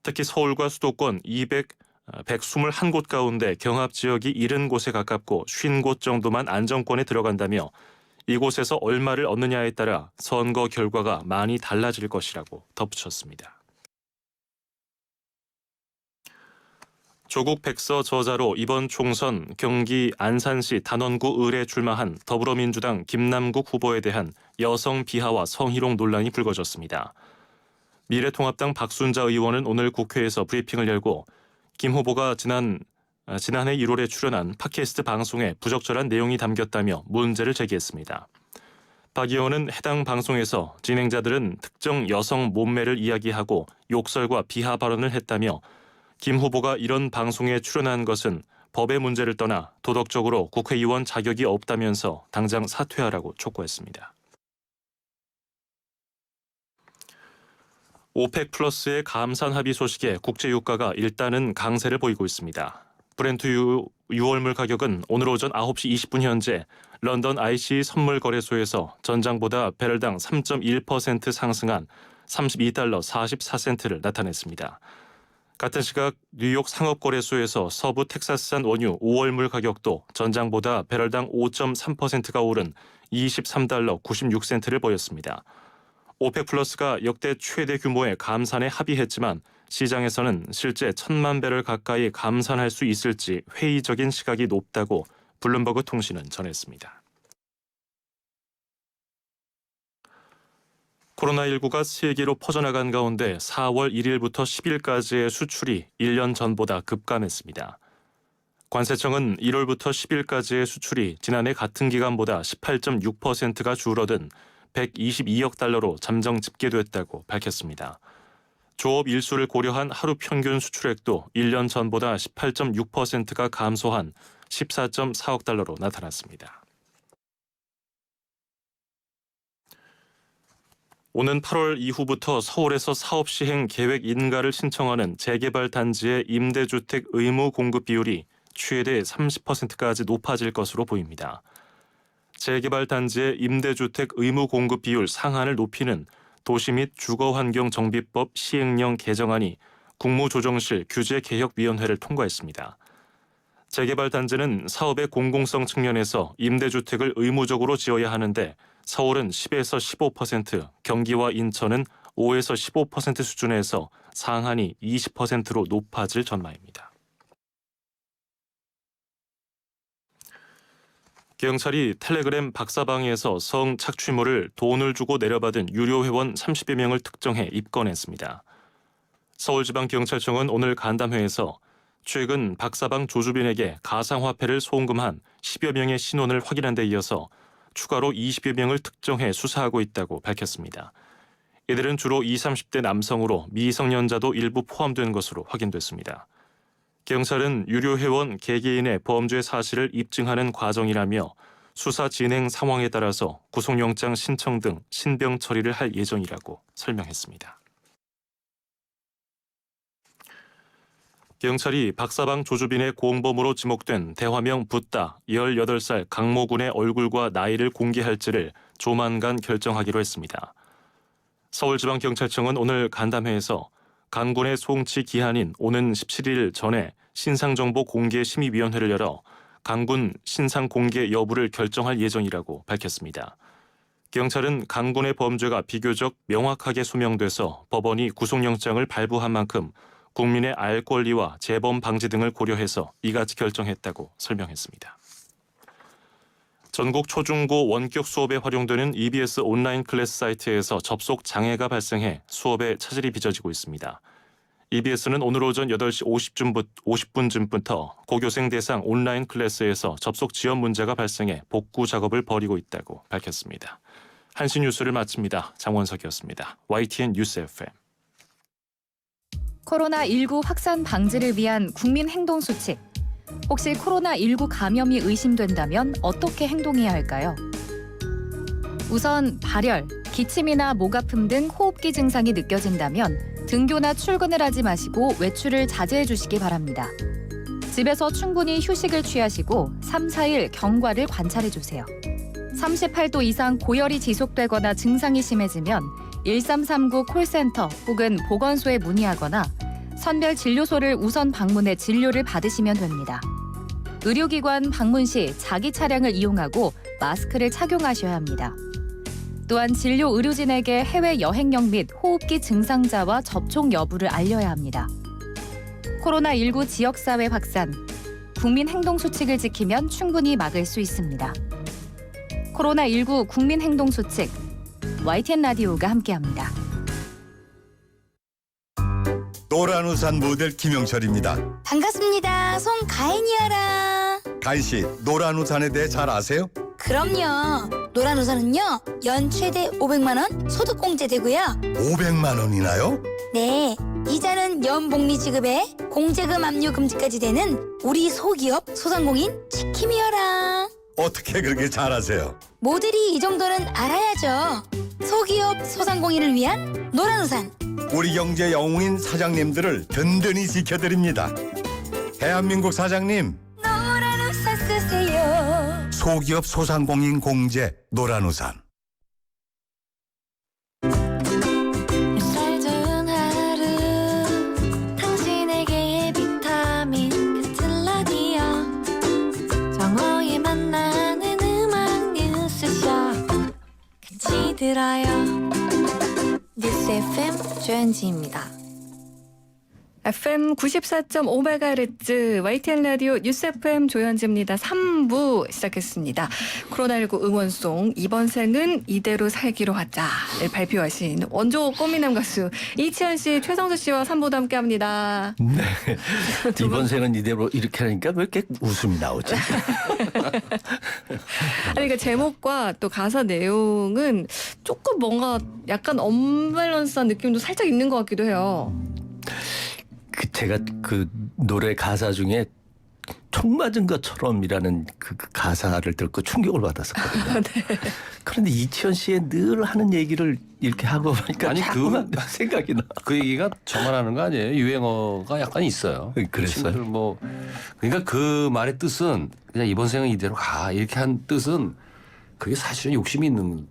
특히 서울과 수도권 121곳 가운데 경합 지역이 70곳에 가깝고 50곳 정도만 안정권에 들어간다며 이곳에서 얼마를 얻느냐에 따라 선거 결과가 많이 달라질 것이라고 덧붙였습니다. 조국 백서 저자로 이번 총선 경기 안산시 단원구 을에 출마한 더불어민주당 김남국 후보에 대한 여성 비하와 성희롱 논란이 불거졌습니다. 미래통합당 박순자 의원은 오늘 국회에서 브리핑을 열고 김 후보가 지난해 1월에 출연한 팟캐스트 방송에 부적절한 내용이 담겼다며 문제를 제기했습니다. 박 의원은 해당 방송에서 진행자들은 특정 여성 몸매를 이야기하고 욕설과 비하 발언을 했다며 김 후보가 이런 방송에 출연한 것은 법의 문제를 떠나 도덕적으로 국회의원 자격이 없다면서 당장 사퇴하라고 촉구했습니다. 오펙 플러스의 감산 합의 소식에 국제 유가가 일단은 강세를 보이고 있습니다. 브렌트 유월물 가격은 오늘 오전 9시 20분 현재 런던 ICE 선물 거래소에서 전장보다 배럴당 3.1% 상승한 32달러 44센트를 나타냈습니다. 같은 시각 뉴욕 상업거래소에서 서부 텍사스산 원유 5월물 가격도 전장보다 배럴당 5.3%가 오른 23달러 96센트를 보였습니다. 오펙 플러스가 역대 최대 규모의 감산에 합의했지만 시장에서는 실제 1,000만 배럴 가까이 감산할 수 있을지 회의적인 시각이 높다고 블룸버그 통신은 전했습니다. 코로나19가 세계로 퍼져나간 가운데 4월 1일부터 10일까지의 수출이 1년 전보다 급감했습니다. 관세청은 1월부터 10일까지의 수출이 지난해 같은 기간보다 18.6%가 줄어든 122억 달러로 잠정 집계됐다고 밝혔습니다. 조업 일수를 고려한 하루 평균 수출액도 1년 전보다 18.6%가 감소한 14.4억 달러로 나타났습니다. 오는 8월 이후부터 서울에서 사업 시행 계획 인가를 신청하는 재개발 단지의 임대주택 의무 공급 비율이 최대 30%까지 높아질 것으로 보입니다. 재개발 단지의 임대주택 의무 공급 비율 상한을 높이는 도시 및 주거환경정비법 시행령 개정안이 국무조정실 규제개혁위원회를 통과했습니다. 재개발 단지는 사업의 공공성 측면에서 임대주택을 의무적으로 지어야 하는데 서울은 10에서 15%, 경기와 인천은 5에서 15% 수준에서 상한이 20%로 높아질 전망입니다. 경찰이 텔레그램 박사방에서 성착취물을 돈을 주고 내려받은 유료 회원 30여 명을 특정해 입건했습니다. 서울지방경찰청은 오늘 간담회에서 최근 박사방 조주빈에게 가상화폐를 송금한 10여 명의 신원을 확인한 데 이어서 추가로 20여 명을 특정해 수사하고 있다고 밝혔습니다. 이들은 주로 20, 30대 남성으로 미성년자도 일부 포함된 것으로 확인됐습니다. 경찰은 유료 회원 개개인의 범죄 사실을 입증하는 과정이라며 수사 진행 상황에 따라서 구속영장 신청 등 신병 처리를 할 예정이라고 설명했습니다. 경찰이 박사방 조주빈의 공범으로 지목된 대화명 붓다 18살 강모 군의 얼굴과 나이를 공개할지를 조만간 결정하기로 했습니다. 서울지방경찰청은 오늘 간담회에서 강 군의 송치 기한인 오는 17일 전에 신상정보 공개 심의위원회를 열어 강 군 신상 공개 여부를 결정할 예정이라고 밝혔습니다. 경찰은 강 군의 범죄가 비교적 명확하게 소명돼서 법원이 구속영장을 발부한 만큼 국민의 알 권리와 재범 방지 등을 고려해서 이같이 결정했다고 설명했습니다. 전국 초중고 원격 수업에 활용되는 EBS 온라인 클래스 사이트에서 접속 장애가 발생해 수업에 차질이 빚어지고 있습니다. EBS는 오늘 오전 8시 50분쯤부터 고교생 대상 온라인 클래스에서 접속 지연 문제가 발생해 복구 작업을 벌이고 있다고 밝혔습니다. 한시 뉴스를 마칩니다. 장원석이었습니다. YTN 뉴스 FM. 코로나19 확산 방지를 위한 국민 행동 수칙. 혹시 코로나19 감염이 의심된다면 어떻게 행동해야 할까요? 우선 발열, 기침이나 목 아픔 등 호흡기 증상이 느껴진다면 등교나 출근을 하지 마시고 외출을 자제해 주시기 바랍니다. 집에서 충분히 휴식을 취하시고 3, 4일 경과를 관찰해 주세요. 38도 이상 고열이 지속되거나 증상이 심해지면 1339 콜센터 혹은 보건소에 문의하거나 선별 진료소를 우선 방문해 진료를 받으시면 됩니다. 의료기관 방문 시 자기 차량을 이용하고 마스크를 착용하셔야 합니다. 또한 진료 의료진에게 해외 여행력 및 호흡기 증상자와 접촉 여부를 알려야 합니다. 코로나19 지역사회 확산, 국민 행동 수칙을 지키면 충분히 막을 수 있습니다. 코로나19 국민 행동 수칙, YTN 라디오가 함께합니다. 노란 우산 모델 김영철입니다. 반갑습니다. 송가인이어라. 가인 씨, 노란 우산에 대해 잘 아세요? 그럼요. 노란 우산은요, 연 최대 500만 원 소득공제 되고요. 500만 원이나요? 네, 이자는 연복리 지급에 공제금 압류 금지까지 되는 우리 소기업 소상공인 지킴이어라. 어떻게 그렇게 잘 아세요? 모델이 이 정도는 알아야죠. 소기업 소상공인을 위한 노란 우산. 우리 경제 영웅인 사장님들을 든든히 지켜드립니다. 대한민국 사장님, 노란 우산 쓰세요. 소기업 소상공인 공제 노란 우산. 쌀좋은 하루 당신에게 비타민 같은 라디오 정오에 만나는 음악 뉴스쇼 같이 들어요. 뉴스 FM 조현지입니다. FM 94.5MHz YTN 라디오 뉴스 FM 조현지입니다. 3부 시작했습니다. 코로나19 응원송 이번 생은 이대로 살기로 하자를 발표하신 원조 꽃미남 가수 이치현 씨, 최성수 씨와 3부도 함께합니다. 네. 이번 생은 이대로 이렇게 하니까 왜 이렇게 웃음이 나오지? 그러니까 제목과 또 가사 내용은 조금 뭔가 약간 언밸런스한 느낌도 살짝 있는 것 같기도 해요. 제가 그 노래 가사 중에 총 맞은 것처럼이라는 그 가사를 듣고 충격을 받았었거든요. 네. 그런데 이치현 씨의 늘 하는 얘기를 이렇게 하고 보니까 아니, 자꾸만 생각이 나. 그 얘기가 저만 하는 거 아니에요? 유행어가 약간 있어요. 그랬어요? 친구들 뭐 그러니까 그 말의 뜻은 그냥 이번 생은 이대로 가 이렇게 한 뜻은 그게 사실은 욕심이 있는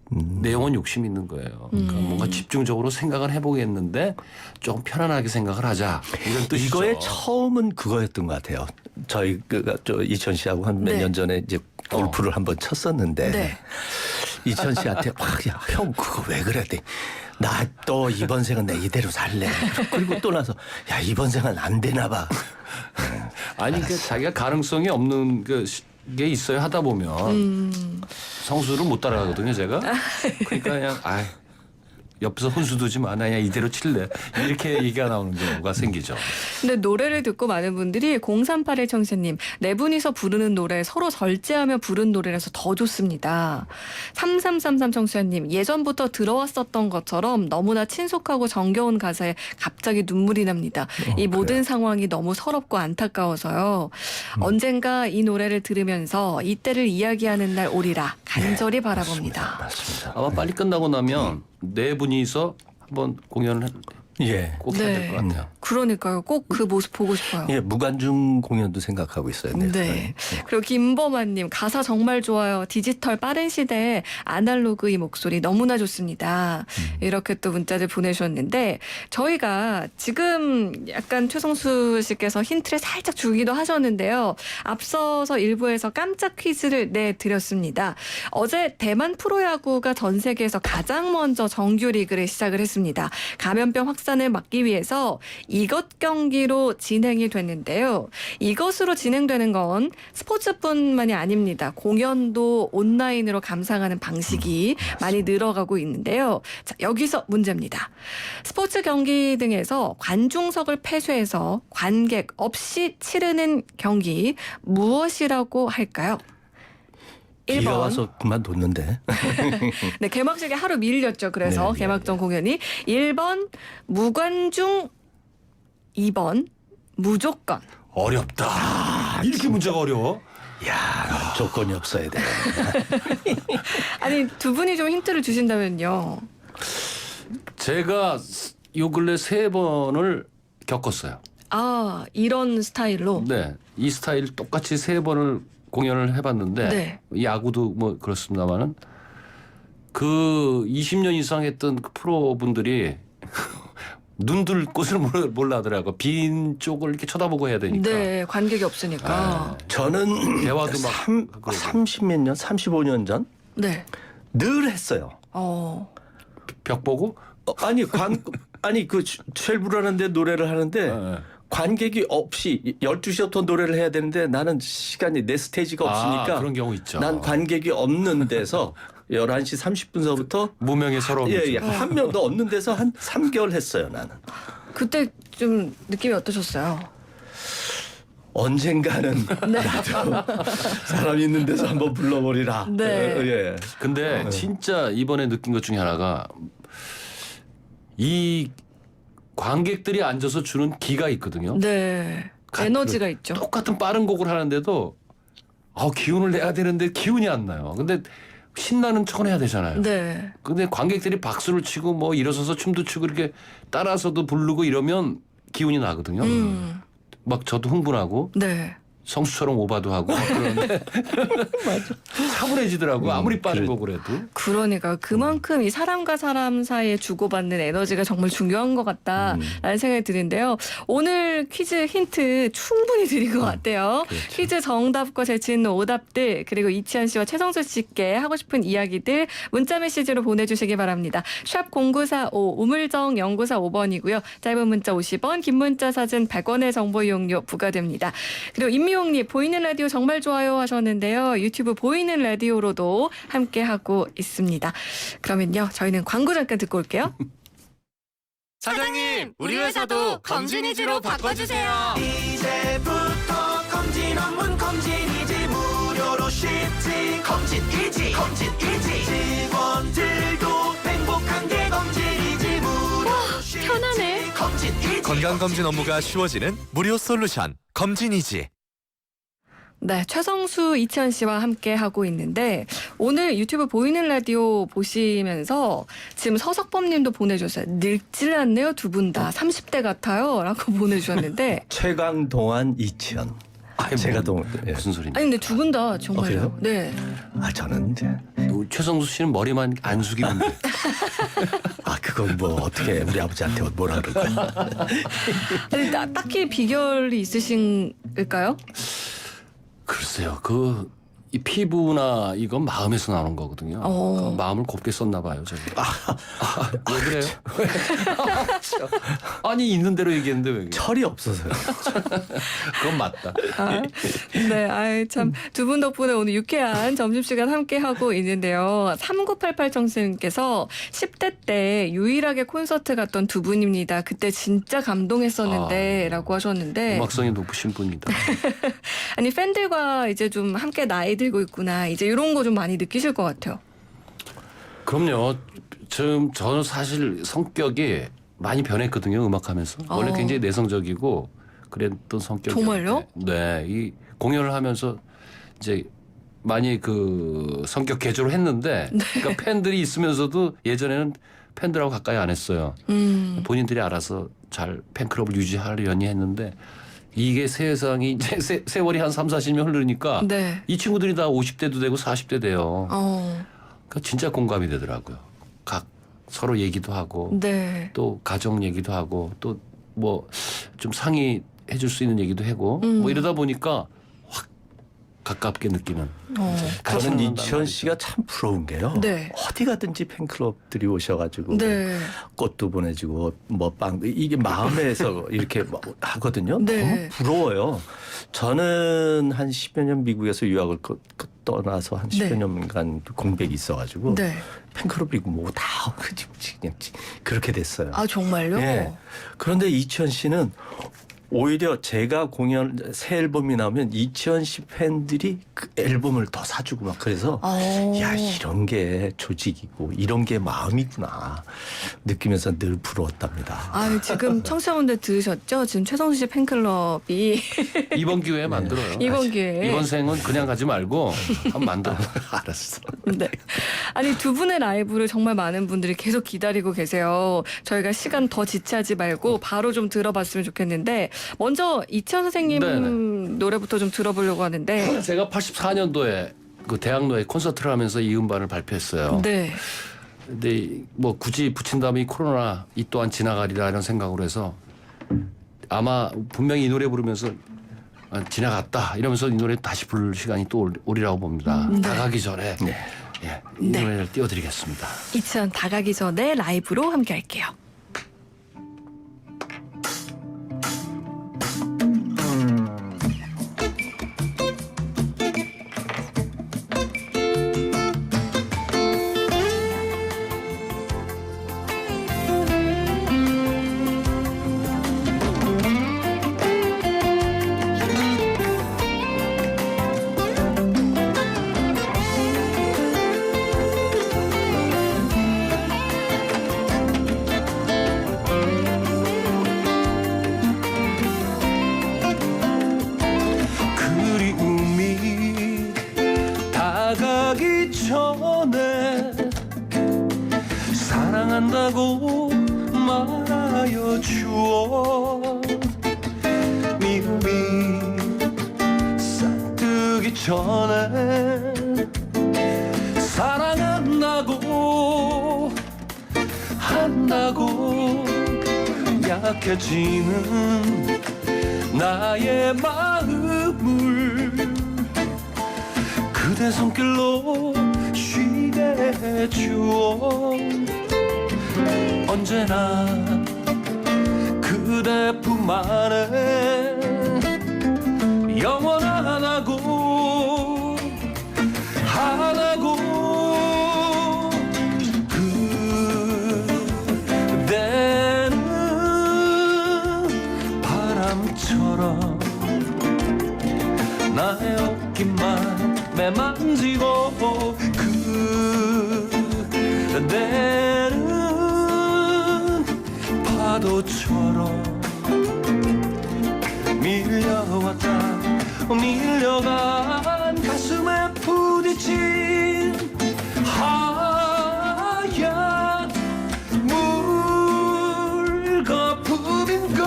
내용은 욕심이 있는 거예요. 그러니까 뭔가 집중적으로 생각을 해보겠는데 좀 편안하게 생각을 하자 이런 뜻이죠. 이거의 처음은 그거였던 것 같아요. 저희 저 이치현 씨하고 한 몇 년 전에 이제 골프를 한번 쳤었는데 네. 이치현 씨한테 야, 형 그거 왜 그래? 나 또 이번 생은 내 이대로 살래. 그리고 또 나서 야 이번 생은 안 되나 봐. 아니 그 자기가 가능성이 없는 게 있어요. 하다 보면 성수를 못 따라가거든요. 제가. 그러니까 그냥 옆에서 혼수 두지 마. 나 그냥 이대로 칠래. 이렇게 얘기가 나오는 경우가 생기죠. 근데 노래를 듣고 많은 분들이 0381 청취자님, 네 분이서 부르는 노래 서로 절제하며 부른 노래라서 더 좋습니다. 3333 청취자님, 예전부터 들어왔었던 것처럼 너무나 친숙하고 정겨운 가사에 갑자기 눈물이 납니다. 이 모든 상황이 너무 서럽고 안타까워서요. 언젠가 이 노래를 들으면서 이때를 이야기하는 날 오리라 간절히 바라봅니다. 맞습니다. 아마 빨리 끝나고 나면 네 분이서 한번 공연을 꼭 해야 될 것 같아요. 그러니까요. 꼭 그 모습 보고 싶어요. 예, 무관중 공연도 생각하고 있어요. 네. 그리고 김범아님, 가사 정말 좋아요. 디지털 빠른 시대에 아날로그의 목소리 너무나 좋습니다. 이렇게 또 문자를 보내주셨는데 저희가 지금 약간 최성수 씨께서 힌트를 살짝 주기도 하셨는데요. 앞서서 일부에서 깜짝 퀴즈를 내드렸습니다. 어제 대만 프로야구가 전 세계에서 가장 먼저 정규 리그를 시작을 했습니다. 감염병 확산을 막기 위해서 이것 경기로 진행이 됐는데요. 이것으로 진행되는 건 스포츠뿐만이 아닙니다. 공연도 온라인으로 감상하는 방식이 많이 늘어가고 있는데요. 자, 여기서 문제입니다. 스포츠 경기 등에서 관중석을 폐쇄해서 관객 없이 치르는 경기 무엇이라고 할까요? 비가 1번. 와서 그만뒀는데. 네, 개막식에 하루 밀렸죠. 그래서 개막전 공연이 1번 무관중, 2번 무조건. 어렵다. 이렇게 문제가 어려워? 야, 조건이 없어야 돼. 아니 두 분이 좀 힌트를 주신다면요. 제가 요 근래 3번을 겪었어요. 아 이런 스타일로. 네, 이 스타일 똑같이 3번을 공연을 해봤는데 네. 야구도 뭐 그렇습니다만은 그 20년 이상 했던 그 프로분들이 눈들 곳을 몰라더라고. 빈 쪽을 이렇게 쳐다보고 해야 되니까. 네, 관객이 없으니까. 저는 대화도 막 30몇 년, 35년 전 네. 늘 했어요. 벽 보고? 아니 그 쉘브라는데 노래를 하는데 관객이 없이 12시부터 노래를 해야 되는데 나는 시간이 내 스테이지가 없으니까 그런 경우 있죠. 난 관객이 없는 데서 11시 30분서부터 무명의 서러움. 예, 한 명도 없는 데서 한 3개월 했어요, 나는. 그때 좀 느낌이 어떠셨어요? 언젠가는 나도 사람 있는 데서 한번 불러버리라. 네. 예. 근데 진짜 이번에 느낀 것 중에 하나가 이 관객들이 앉아서 주는 기가 있거든요. 네. 에너지가 있죠. 똑같은 빠른 곡을 하는데도 기운을 내야 되는데 기운이 안 나요. 근데 신나는 척은 해야 되잖아요. 네. 근데 관객들이 박수를 치고 뭐 일어서서 춤도 추고 이렇게 따라서도 부르고 이러면 기운이 나거든요. 막 저도 흥분하고 네. 성수처럼 오바도 하고 막 그러는데 차분해지더라고. 아무리 빠른 곡을 해도. 그러니까 그만큼 이 사람과 사람 사이에 주고받는 에너지가 정말 중요한 것 같다라는 생각이 드는데요. 오늘 퀴즈 힌트 충분히 드린 것 같아요. 그렇죠. 퀴즈 정답과 재치 있는 오답들 그리고 이치현 씨와 최성수 씨께 하고 싶은 이야기들 문자 메시지로 보내주시기 바랍니다. 샵 0945 우물정 0945번이고요. 짧은 문자 50원 긴 문자 사진 100원의 정보 이용료 부과됩니다. 그리고 임미용님 보이는 라디오 정말 좋아요 하셨는데요. 유튜브 보이는 라디오로도 함께하고 있습니다. 그러면요. 저희는 광고 잠깐 듣고 올게요. 사장님, 우리 회사도 검진이지로 바꿔주세요. 이제부터 검진 업무 검진이지 무료로 쉽지 검진이지 직원들도 행복한 게 검진이지 무료로 쉽지 편하네. 검진이지 건강검진 업무가 쉬워지는 무료 솔루션 검진이지. 네, 최성수, 이치현 씨와 함께 하고 있는데 오늘 유튜브 보이는 라디오 보시면서 지금 서석범 님도 보내주셨어요. 늙질 않네요. 두 분 다 30대 같아요. 라고 보내주셨는데 최강동안 이치현. 제가 무슨 소리냐. 아니 근데 두 분 다 정말요. 그래요? 네. 저는 이제 최성수 씨는 머리만 안 숙이면 돼. 그건 뭐 어떻게 우리 아버지한테 뭐라 그럴까. 아니, 딱히 비결이 있으신일까요? 글쎄요. 이 피부나 이건 마음에서 나오는 거거든요. 그 마음을 곱게 썼나 봐요, 제가. 왜 그래요? 아니 있는 대로 얘기했는데 왜? 철이 없어서요. 그건 맞다. 네, 참 두 분 덕분에 오늘 유쾌한 점심시간 함께 하고 있는데요. 3988정님께서 10대 때 유일하게 콘서트 갔던 두 분입니다. 그때 진짜 감동했었는데라고 하셨는데. 음악성이 높으신 분이다. 아니 팬들과 이제 좀 함께 나이 들고 있구나. 이제 이런 거 좀 많이 느끼실 것 같아요. 그럼요. 지금 저는 사실 성격이 많이 변했거든요. 음악하면서. 원래 굉장히 내성적이고 그랬던 성격이었는데. 정말요? 네. 이 공연을 하면서 이제 많이 그 성격 개조를 했는데 그러니까 팬들이 있으면서도 예전에는 팬들하고 가까이 안 했어요. 본인들이 알아서 잘 팬클럽을 유지하려니 했는데 이게 세상이 이제 세월이 한 3, 40년 흐르니까 네. 이 친구들이 다 50대도 되고 40대 돼요. 그러니까 진짜 공감이 되더라고요. 각 서로 얘기도 하고 네. 또 가정 얘기도 하고 또 뭐 좀 상의해 줄 수 있는 얘기도 하고 뭐 이러다 보니까 확 가깝게 느끼는. 저는 이치현 씨가 참 부러운 게요. 네. 어디 가든지 팬클럽들이 오셔가지고 네. 꽃도 보내주고 뭐 빵 이게 마음에서 이렇게 하거든요. 네. 너무 부러워요. 저는 한 10여 년 미국에서 유학을 떠나서 한 10여 년간 공백이 있어가지고 네. 팬클럽이고 뭐고 다 그냥 그렇게 됐어요. 아 정말요? 네. 그런데 이치현 씨는 오히려 제가 공연 새 앨범이 나오면 이치현 씨 팬들이 그 앨범을 더 사주고 막 그래서 야 이런 게 조직이고 이런 게 마음이구나 느끼면서 늘 부러웠답니다. 아 지금 청취자분들 들으셨죠? 지금 최성수 씨 팬클럽이 이번 기회에 만들어요. 이번 기회에. 이번 생은 그냥 가지 말고 한번 만들어. 알았어. 네. 아니 두 분의 라이브를 정말 많은 분들이 계속 기다리고 계세요. 저희가 시간 더 지체하지 말고 바로 좀 들어봤으면 좋겠는데 먼저 이치현 선생님 네네. 노래부터 좀 들어보려고 하는데 제가 84년도에 그 대학로에 콘서트를 하면서 이 음반을 발표했어요. 네. 근데 뭐 굳이 붙인다면 이 코로나 이 또한 지나가리라 이런 생각으로 해서 아마 분명히 이 노래 부르면서 지나갔다 이러면서 이 노래 다시 부를 시간이 또 오리라고 봅니다. 네. 다가기 전에 이 네. 노래를 띄워드리겠습니다. 이치현 다가기 전에 라이브로 함께 할게요. 그리움이 다가기 전에 사랑한다고 말하여 주어 미움이 싹트기 전에 사랑한다고 한다고 약해지는 나의 마음을 그대 손길로 쉬게 해주어 언제나 그대 품 안에 영원하다고 하다고 그대는 바람처럼 나의 어깨만 매만지고 그대는 파도처럼 밀려왔다 밀려간 가슴에 부딪힌 하얀 물거품인걸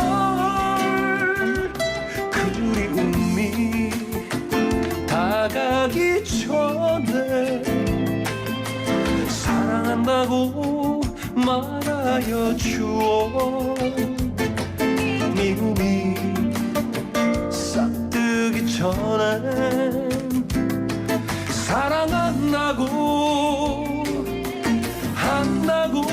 그리움이 다가기 전에 사랑한다고 말하여 주어 미움이 싹트기 전에 사랑한다고 한다고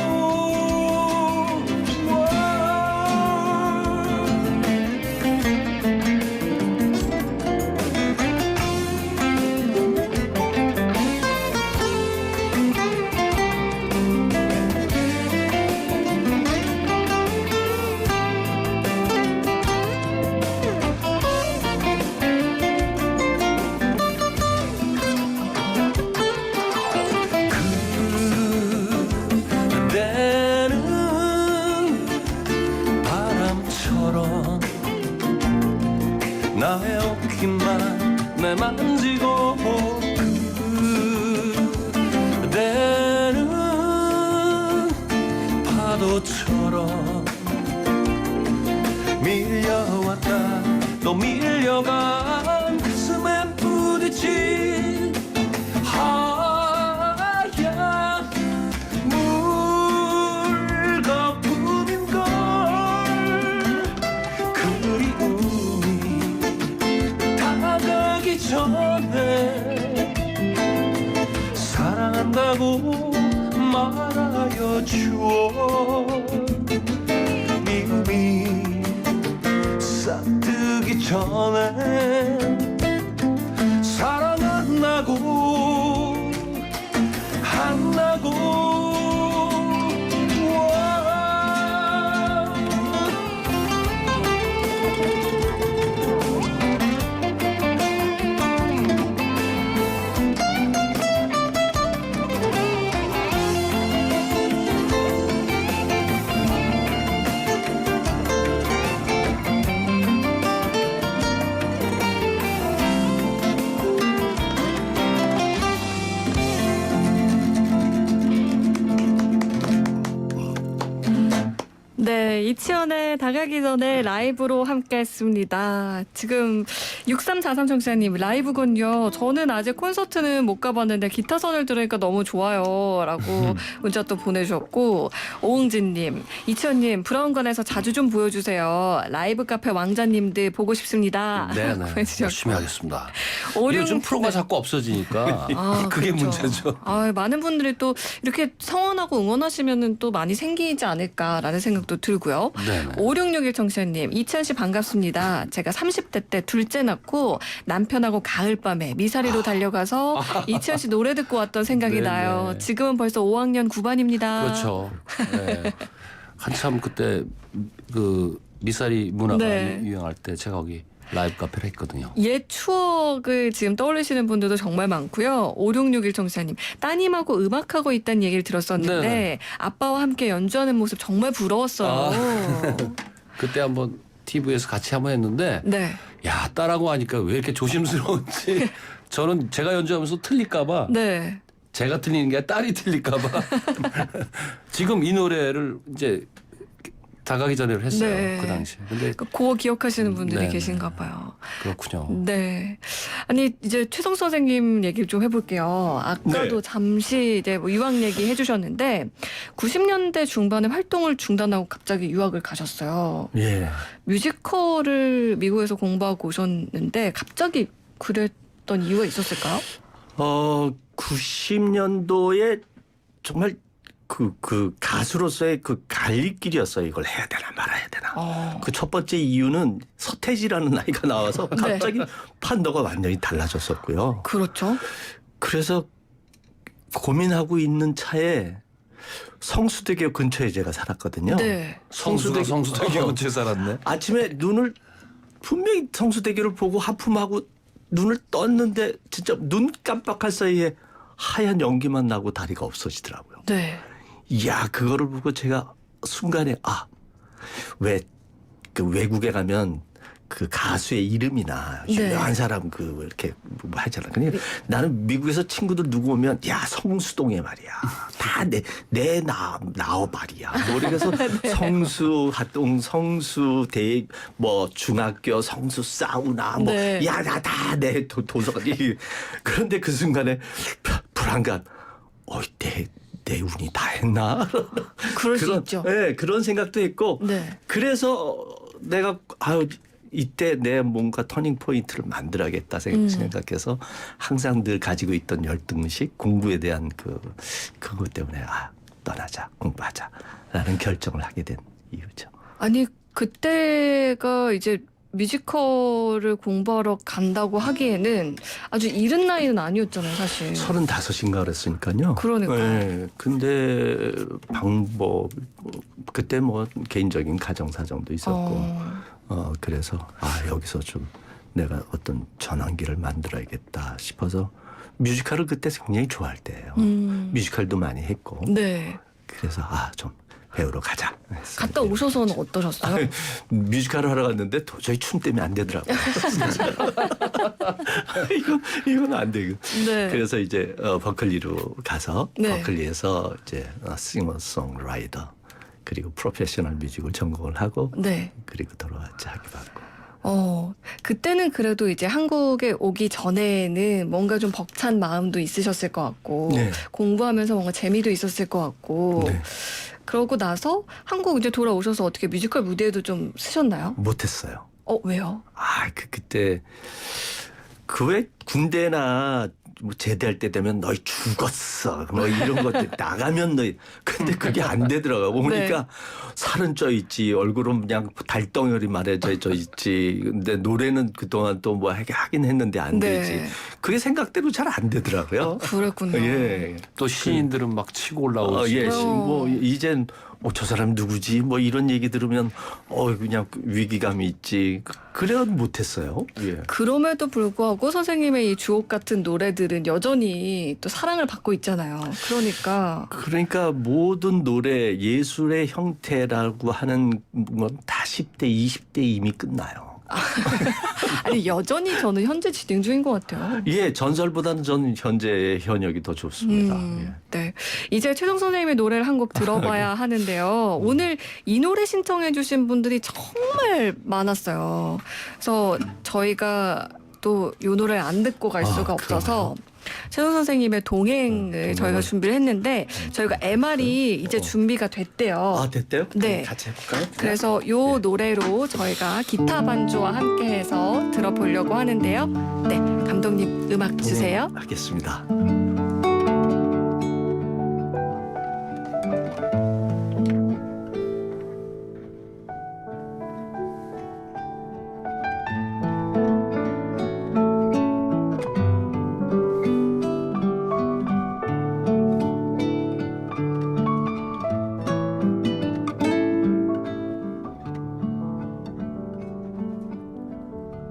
나의 어깨만 매만지고 그대는 파도처럼 밀려왔다 또 밀려간 가슴에 부딪힌 하얀 물거품인걸 그리움이 다가기 전에 사랑한다고 말하여 주어 미움이 싹트기 전에 사랑한다고 한다고 이치현의 다가기 전에 라이브로 함께했습니다. 지금 6343 청취자님 라이브군요. 저는 아직 콘서트는 못 가봤는데 기타 선을 들으니까 너무 좋아요. 라고 문자 또 보내주셨고 오흥진님, 이치현님 브라운관에서 자주 좀 보여주세요. 라이브 카페 왕자님들 보고 싶습니다. 네네. 보내주셨고. 열심히 하겠습니다. 오륙- 요즘 프로가 네. 자꾸 없어지니까 그게 그렇죠. 문제죠. 많은 분들이 또 이렇게 성원하고 응원하시면은 또 많이 생기지 않을까라는 생각도 들고요. 네네. 5661 청취자님, 이찬 씨 반갑습니다. 제가 30대 때 둘째 낳고 남편하고 가을밤에 미사리로 달려가서 이찬 씨 노래 듣고 왔던 생각이 네네. 나요. 지금은 벌써 5학년 9반입니다. 그렇죠. 네. 한참 그때 그 미사리 문화가 네. 유행할 때 제가 거기 라이브 카페를 했거든요. 옛 추억을 지금 떠올리시는 분들도 정말 많고요. 5661 청취자님, 따님하고 음악하고 있다는 얘기를 들었었는데 네. 아빠와 함께 연주하는 모습 정말 부러웠어요. 그때 한번 TV에서 같이 한번 했는데 네. 야 딸하고 하니까 왜 이렇게 조심스러운지 저는 제가 연주하면서 틀릴까봐 네. 제가 틀리는 게 아니라 딸이 틀릴까봐 지금 이 노래를 이제 다가기 전에 했어요. 네. 그 당시에. 근데 그거 기억하시는 분들이 네네. 계신가 봐요. 그렇군요. 네. 아니 이제 최성 선생님 얘기를 좀 해볼게요. 아까도 네. 잠시 이제 뭐 유학 얘기 해주셨는데 90년대 중반에 활동을 중단하고 갑자기 유학을 가셨어요. 예. 뮤지컬을 미국에서 공부하고 오셨는데 갑자기 그랬던 이유가 있었을까요? 90년도에 정말 그 가수로서의 그 갈림길이었어요. 이걸 해야 되나 말아야 되나. 그 첫 번째 이유는 서태지라는 아이가 나와서 갑자기 판도가 완전히 달라졌었고요. 그렇죠. 그래서 고민하고 있는 차에 성수대교 근처에 제가 살았거든요. 네. 성수대교 근처에 살았네. 아침에 눈을 분명히 성수대교를 보고 하품하고 눈을 떴는데 진짜 눈 깜빡할 사이에 하얀 연기만 나고 다리가 없어지더라고요. 네. 이야, 그거를 보고 제가 순간에 왜 그 외국에 가면 그 가수의 이름이나 유명한 사람 그 이렇게 뭐 하잖아. 그냥 나는 미국에서 친구들 누구 오면 야 성수동에 말이야. 다 내 나오 말이야. 뭐 이래서 성수 하동, 성수 뭐 중학교, 성수 사우나 뭐 야 나 다 내 도서관. 그런데 그 순간에 불안감. 내 운이 다 했나? 그럴 수 있죠. 네, 그런 생각도 했고. 네. 그래서 내가 이때 내 뭔가 터닝 포인트를 만들어야겠다 생각해서 항상 늘 가지고 있던 열등의식, 공부에 대한 그것 때문에 떠나자, 공부하자라는 결정을 하게 된 이유죠. 아니 그때가 이제 뮤지컬을 공부하러 간다고 하기에는 아주 이른 나이는 아니었잖아요, 사실. 35인가 그랬으니까요. 그러니까요. 네, 근데 방법 그때 뭐 개인적인 가정 사정도 있었고 그래서 여기서 좀 내가 어떤 전환기를 만들어야겠다 싶어서 뮤지컬을 그때 굉장히 좋아할 때예요. 뮤지컬도 많이 했고. 네. 그래서 좀 배우러 가자. 갔다 오셔서는 어떠셨어요? 뮤지컬을 하러 갔는데 도저히 춤 때문에 안 되더라고요. 이건 안 돼. 네. 그래서 이제 버클리로 가서 네. 버클리에서 이제 싱어송라이터 그리고 프로페셔널 뮤직을 전공을 하고 네. 그리고 돌아왔지 학위 받고. 그때는 그래도 이제 한국에 오기 전에는 뭔가 좀 벅찬 마음도 있으셨을 것 같고 네. 공부하면서 뭔가 재미도 있었을 것 같고 네. 그러고 나서 한국 이제 돌아오셔서 어떻게 뮤지컬 무대에도 좀 쓰셨나요? 못했어요. 왜요? 그때 왜 군대나 뭐 제대할 때 되면 너희 죽었어 뭐 이런 것들 나가면 너희 근데 그게 안 되더라고요. 보니까 살은 쪄 있지 얼굴은 그냥 달덩어리 말해져 있지. 근데 노래는 그동안 또 뭐 하긴 했는데 안 되지. 그게 생각대로 잘 안 되더라고요. 그랬군요. 예. 또 시인들은 막 치고 올라오고. 예. 뭐 이젠 저 사람 누구지? 뭐 이런 얘기 들으면 그냥 위기감이 있지. 그래 못했어요. 예. 그럼에도 불구하고 선생님의 이 주옥 같은 노래들은 여전히 또 사랑을 받고 있잖아요. 그러니까 모든 노래 예술의 형태라고 하는 건 다 10대, 20대 이미 끝나요. 아니 여전히 저는 현재 진행 중인 것 같아요. 예, 전설보다는 저는 현재의 현역이 더 좋습니다. 예. 네. 이제 최성 선생님의 노래를 한 곡 들어봐야 하는데요. 오늘 이 노래 신청해 주신 분들이 정말 많았어요. 그래서 저희가 또 이 노래를 안 듣고 갈 수가 없어서 최성 선생님의 동행을 저희가 준비를 했는데 저희가 MR이 이제 준비가 됐대요. 아, 됐대요? 네. 같이 해볼까요? 그래서 이 노래로 저희가 기타 반주와 함께해서 들어보려고 하는데요. 네, 감독님 음악 주세요. 알겠습니다.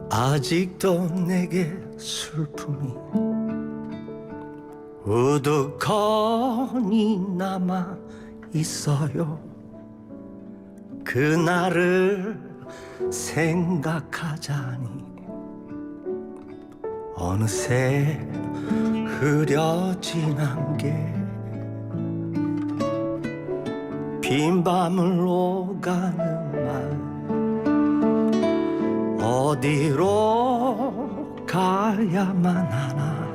아직도 내게 슬픔이 우두커니 남아 있어요. 그날을 생각하자니 어느새 흐려진 안개 빈 밤을 오가는 말 어디로 가야만 하나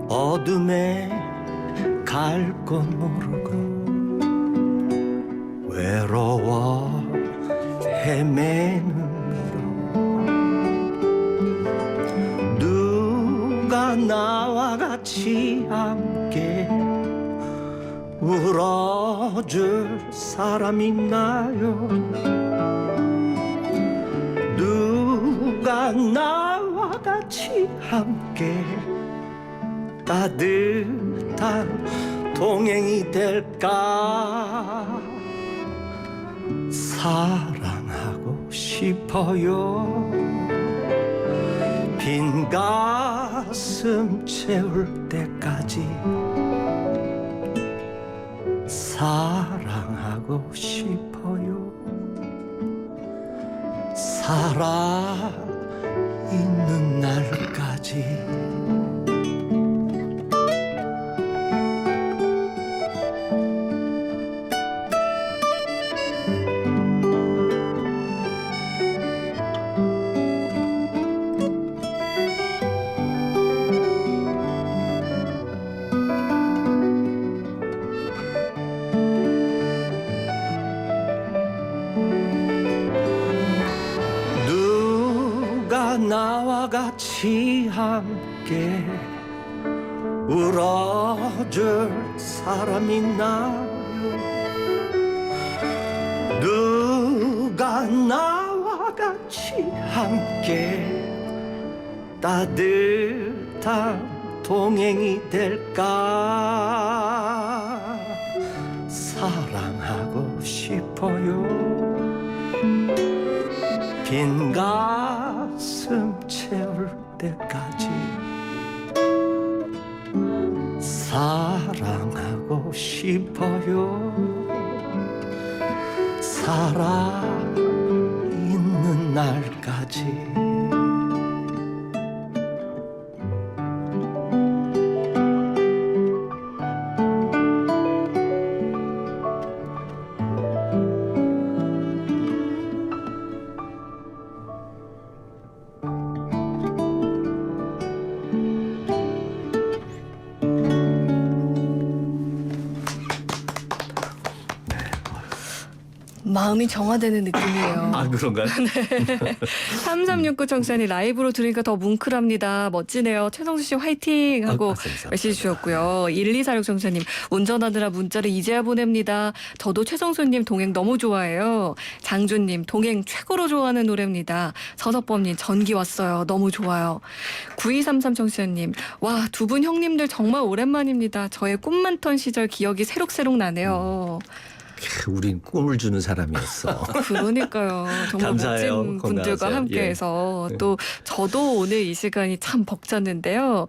어둠에 갈 곳 모르고 외로워 헤매는 미로 누가 나와 같이 함께 울어줄 사람 있나요? 누가 나와 같이 함께 따뜻한 동행이 될까? 사랑하고 싶어요. 빈 가슴 채울 때까지 사랑하고 싶어요. 살아 있는 날까지. 나와 같이 함께 울어줄 사람 있나요? 누가 나와 같이 함께 따뜻한 동행이 될까? 사랑하고 싶어요. 빈 가슴 채울 때까지 사랑하고 싶어요. 살아 있는 날까지. 마음이 정화되는 느낌이에요. 아, 그런가요? 네. 3369 청소년이 라이브로 들으니까 더 뭉클합니다. 멋지네요. 최성수 씨 화이팅 하고 메시지 주셨고요. 1246 청소년님 운전하느라 문자를 이제야 보냅니다. 저도 최성수님 동행 너무 좋아해요. 장준님 동행 최고로 좋아하는 노래입니다. 서석범님 전기 왔어요. 너무 좋아요. 9233 청소년님 와, 두 분 형님들 정말 오랜만입니다. 저의 꿈 많던 시절 기억이 새록새록 나네요. 우린 꿈을 주는 사람이었어. 그러니까요. 정말 감사해요. 멋진 분들과 건강하세요. 함께해서 예. 또 저도 오늘 이 시간이 참 벅찼는데요.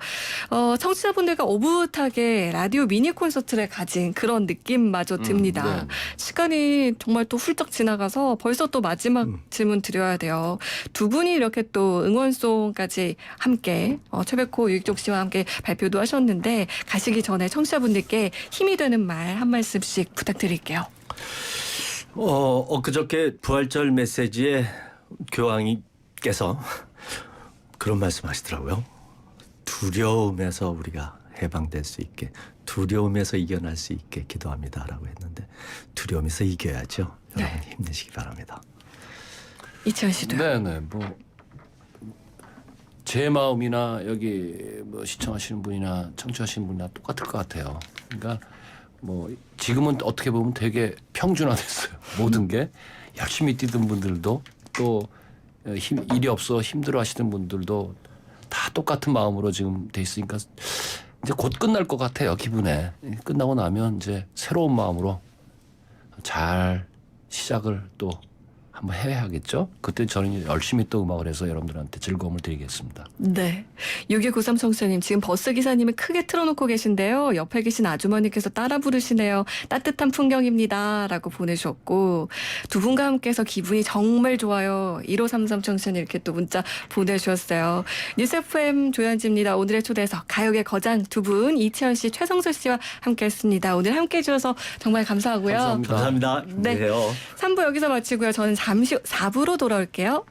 청취자분들과 오붓하게 라디오 미니 콘서트를 가진 그런 느낌마저 듭니다. 네. 시간이 정말 또 훌쩍 지나가서 벌써 또 마지막 질문 드려야 돼요. 두 분이 이렇게 또 응원송까지 함께 최백호 유익종 씨와 함께 발표도 하셨는데 가시기 전에 청취자분들께 힘이 되는 말 한 말씀씩 부탁드릴게요. 엊그저께 부활절 메시지에 교황님께서 그런 말씀하시더라고요. 두려움에서 우리가 해방될 수 있게, 두려움에서 이겨날 수 있게 기도합니다라고 했는데 두려움에서 이겨야죠. 여러분 힘내시기 바랍니다. 이치현 씨도요. 네네 제 마음이나 여기 시청하시는 분이나 청취하시는 분이나 똑같을 것 같아요. 그러니까 지금은 어떻게 보면 되게 평준화됐어요. 모든 게 열심히 뛰던 분들도 또 일이 없어 힘들어하시는 분들도 다 똑같은 마음으로 지금 돼 있으니까 이제 곧 끝날 것 같아요. 기분에 끝나고 나면 이제 새로운 마음으로 잘 시작을 또 한번 해야겠죠. 그때 저는 열심히 또 음악을 해서 여러분들한테 즐거움을 드리겠습니다. 네. 6293 청취자님 지금 버스 기사님이 크게 틀어놓고 계신데요. 옆에 계신 아주머니께서 따라 부르시네요. 따뜻한 풍경입니다. 라고 보내주셨고 두 분과 함께해서 기분이 정말 좋아요. 1533 청취자님 이렇게 또 문자 보내주셨어요. 뉴스 FM 조현지입니다. 오늘의 초대석 가요계 거장 두 분 이치현 씨, 최성수 씨와 함께했습니다. 오늘 함께해 주셔서 정말 감사하고요. 감사합니다. 네. 3부 여기서 마치고요. 저는 잠시 후 4부로 돌아올게요.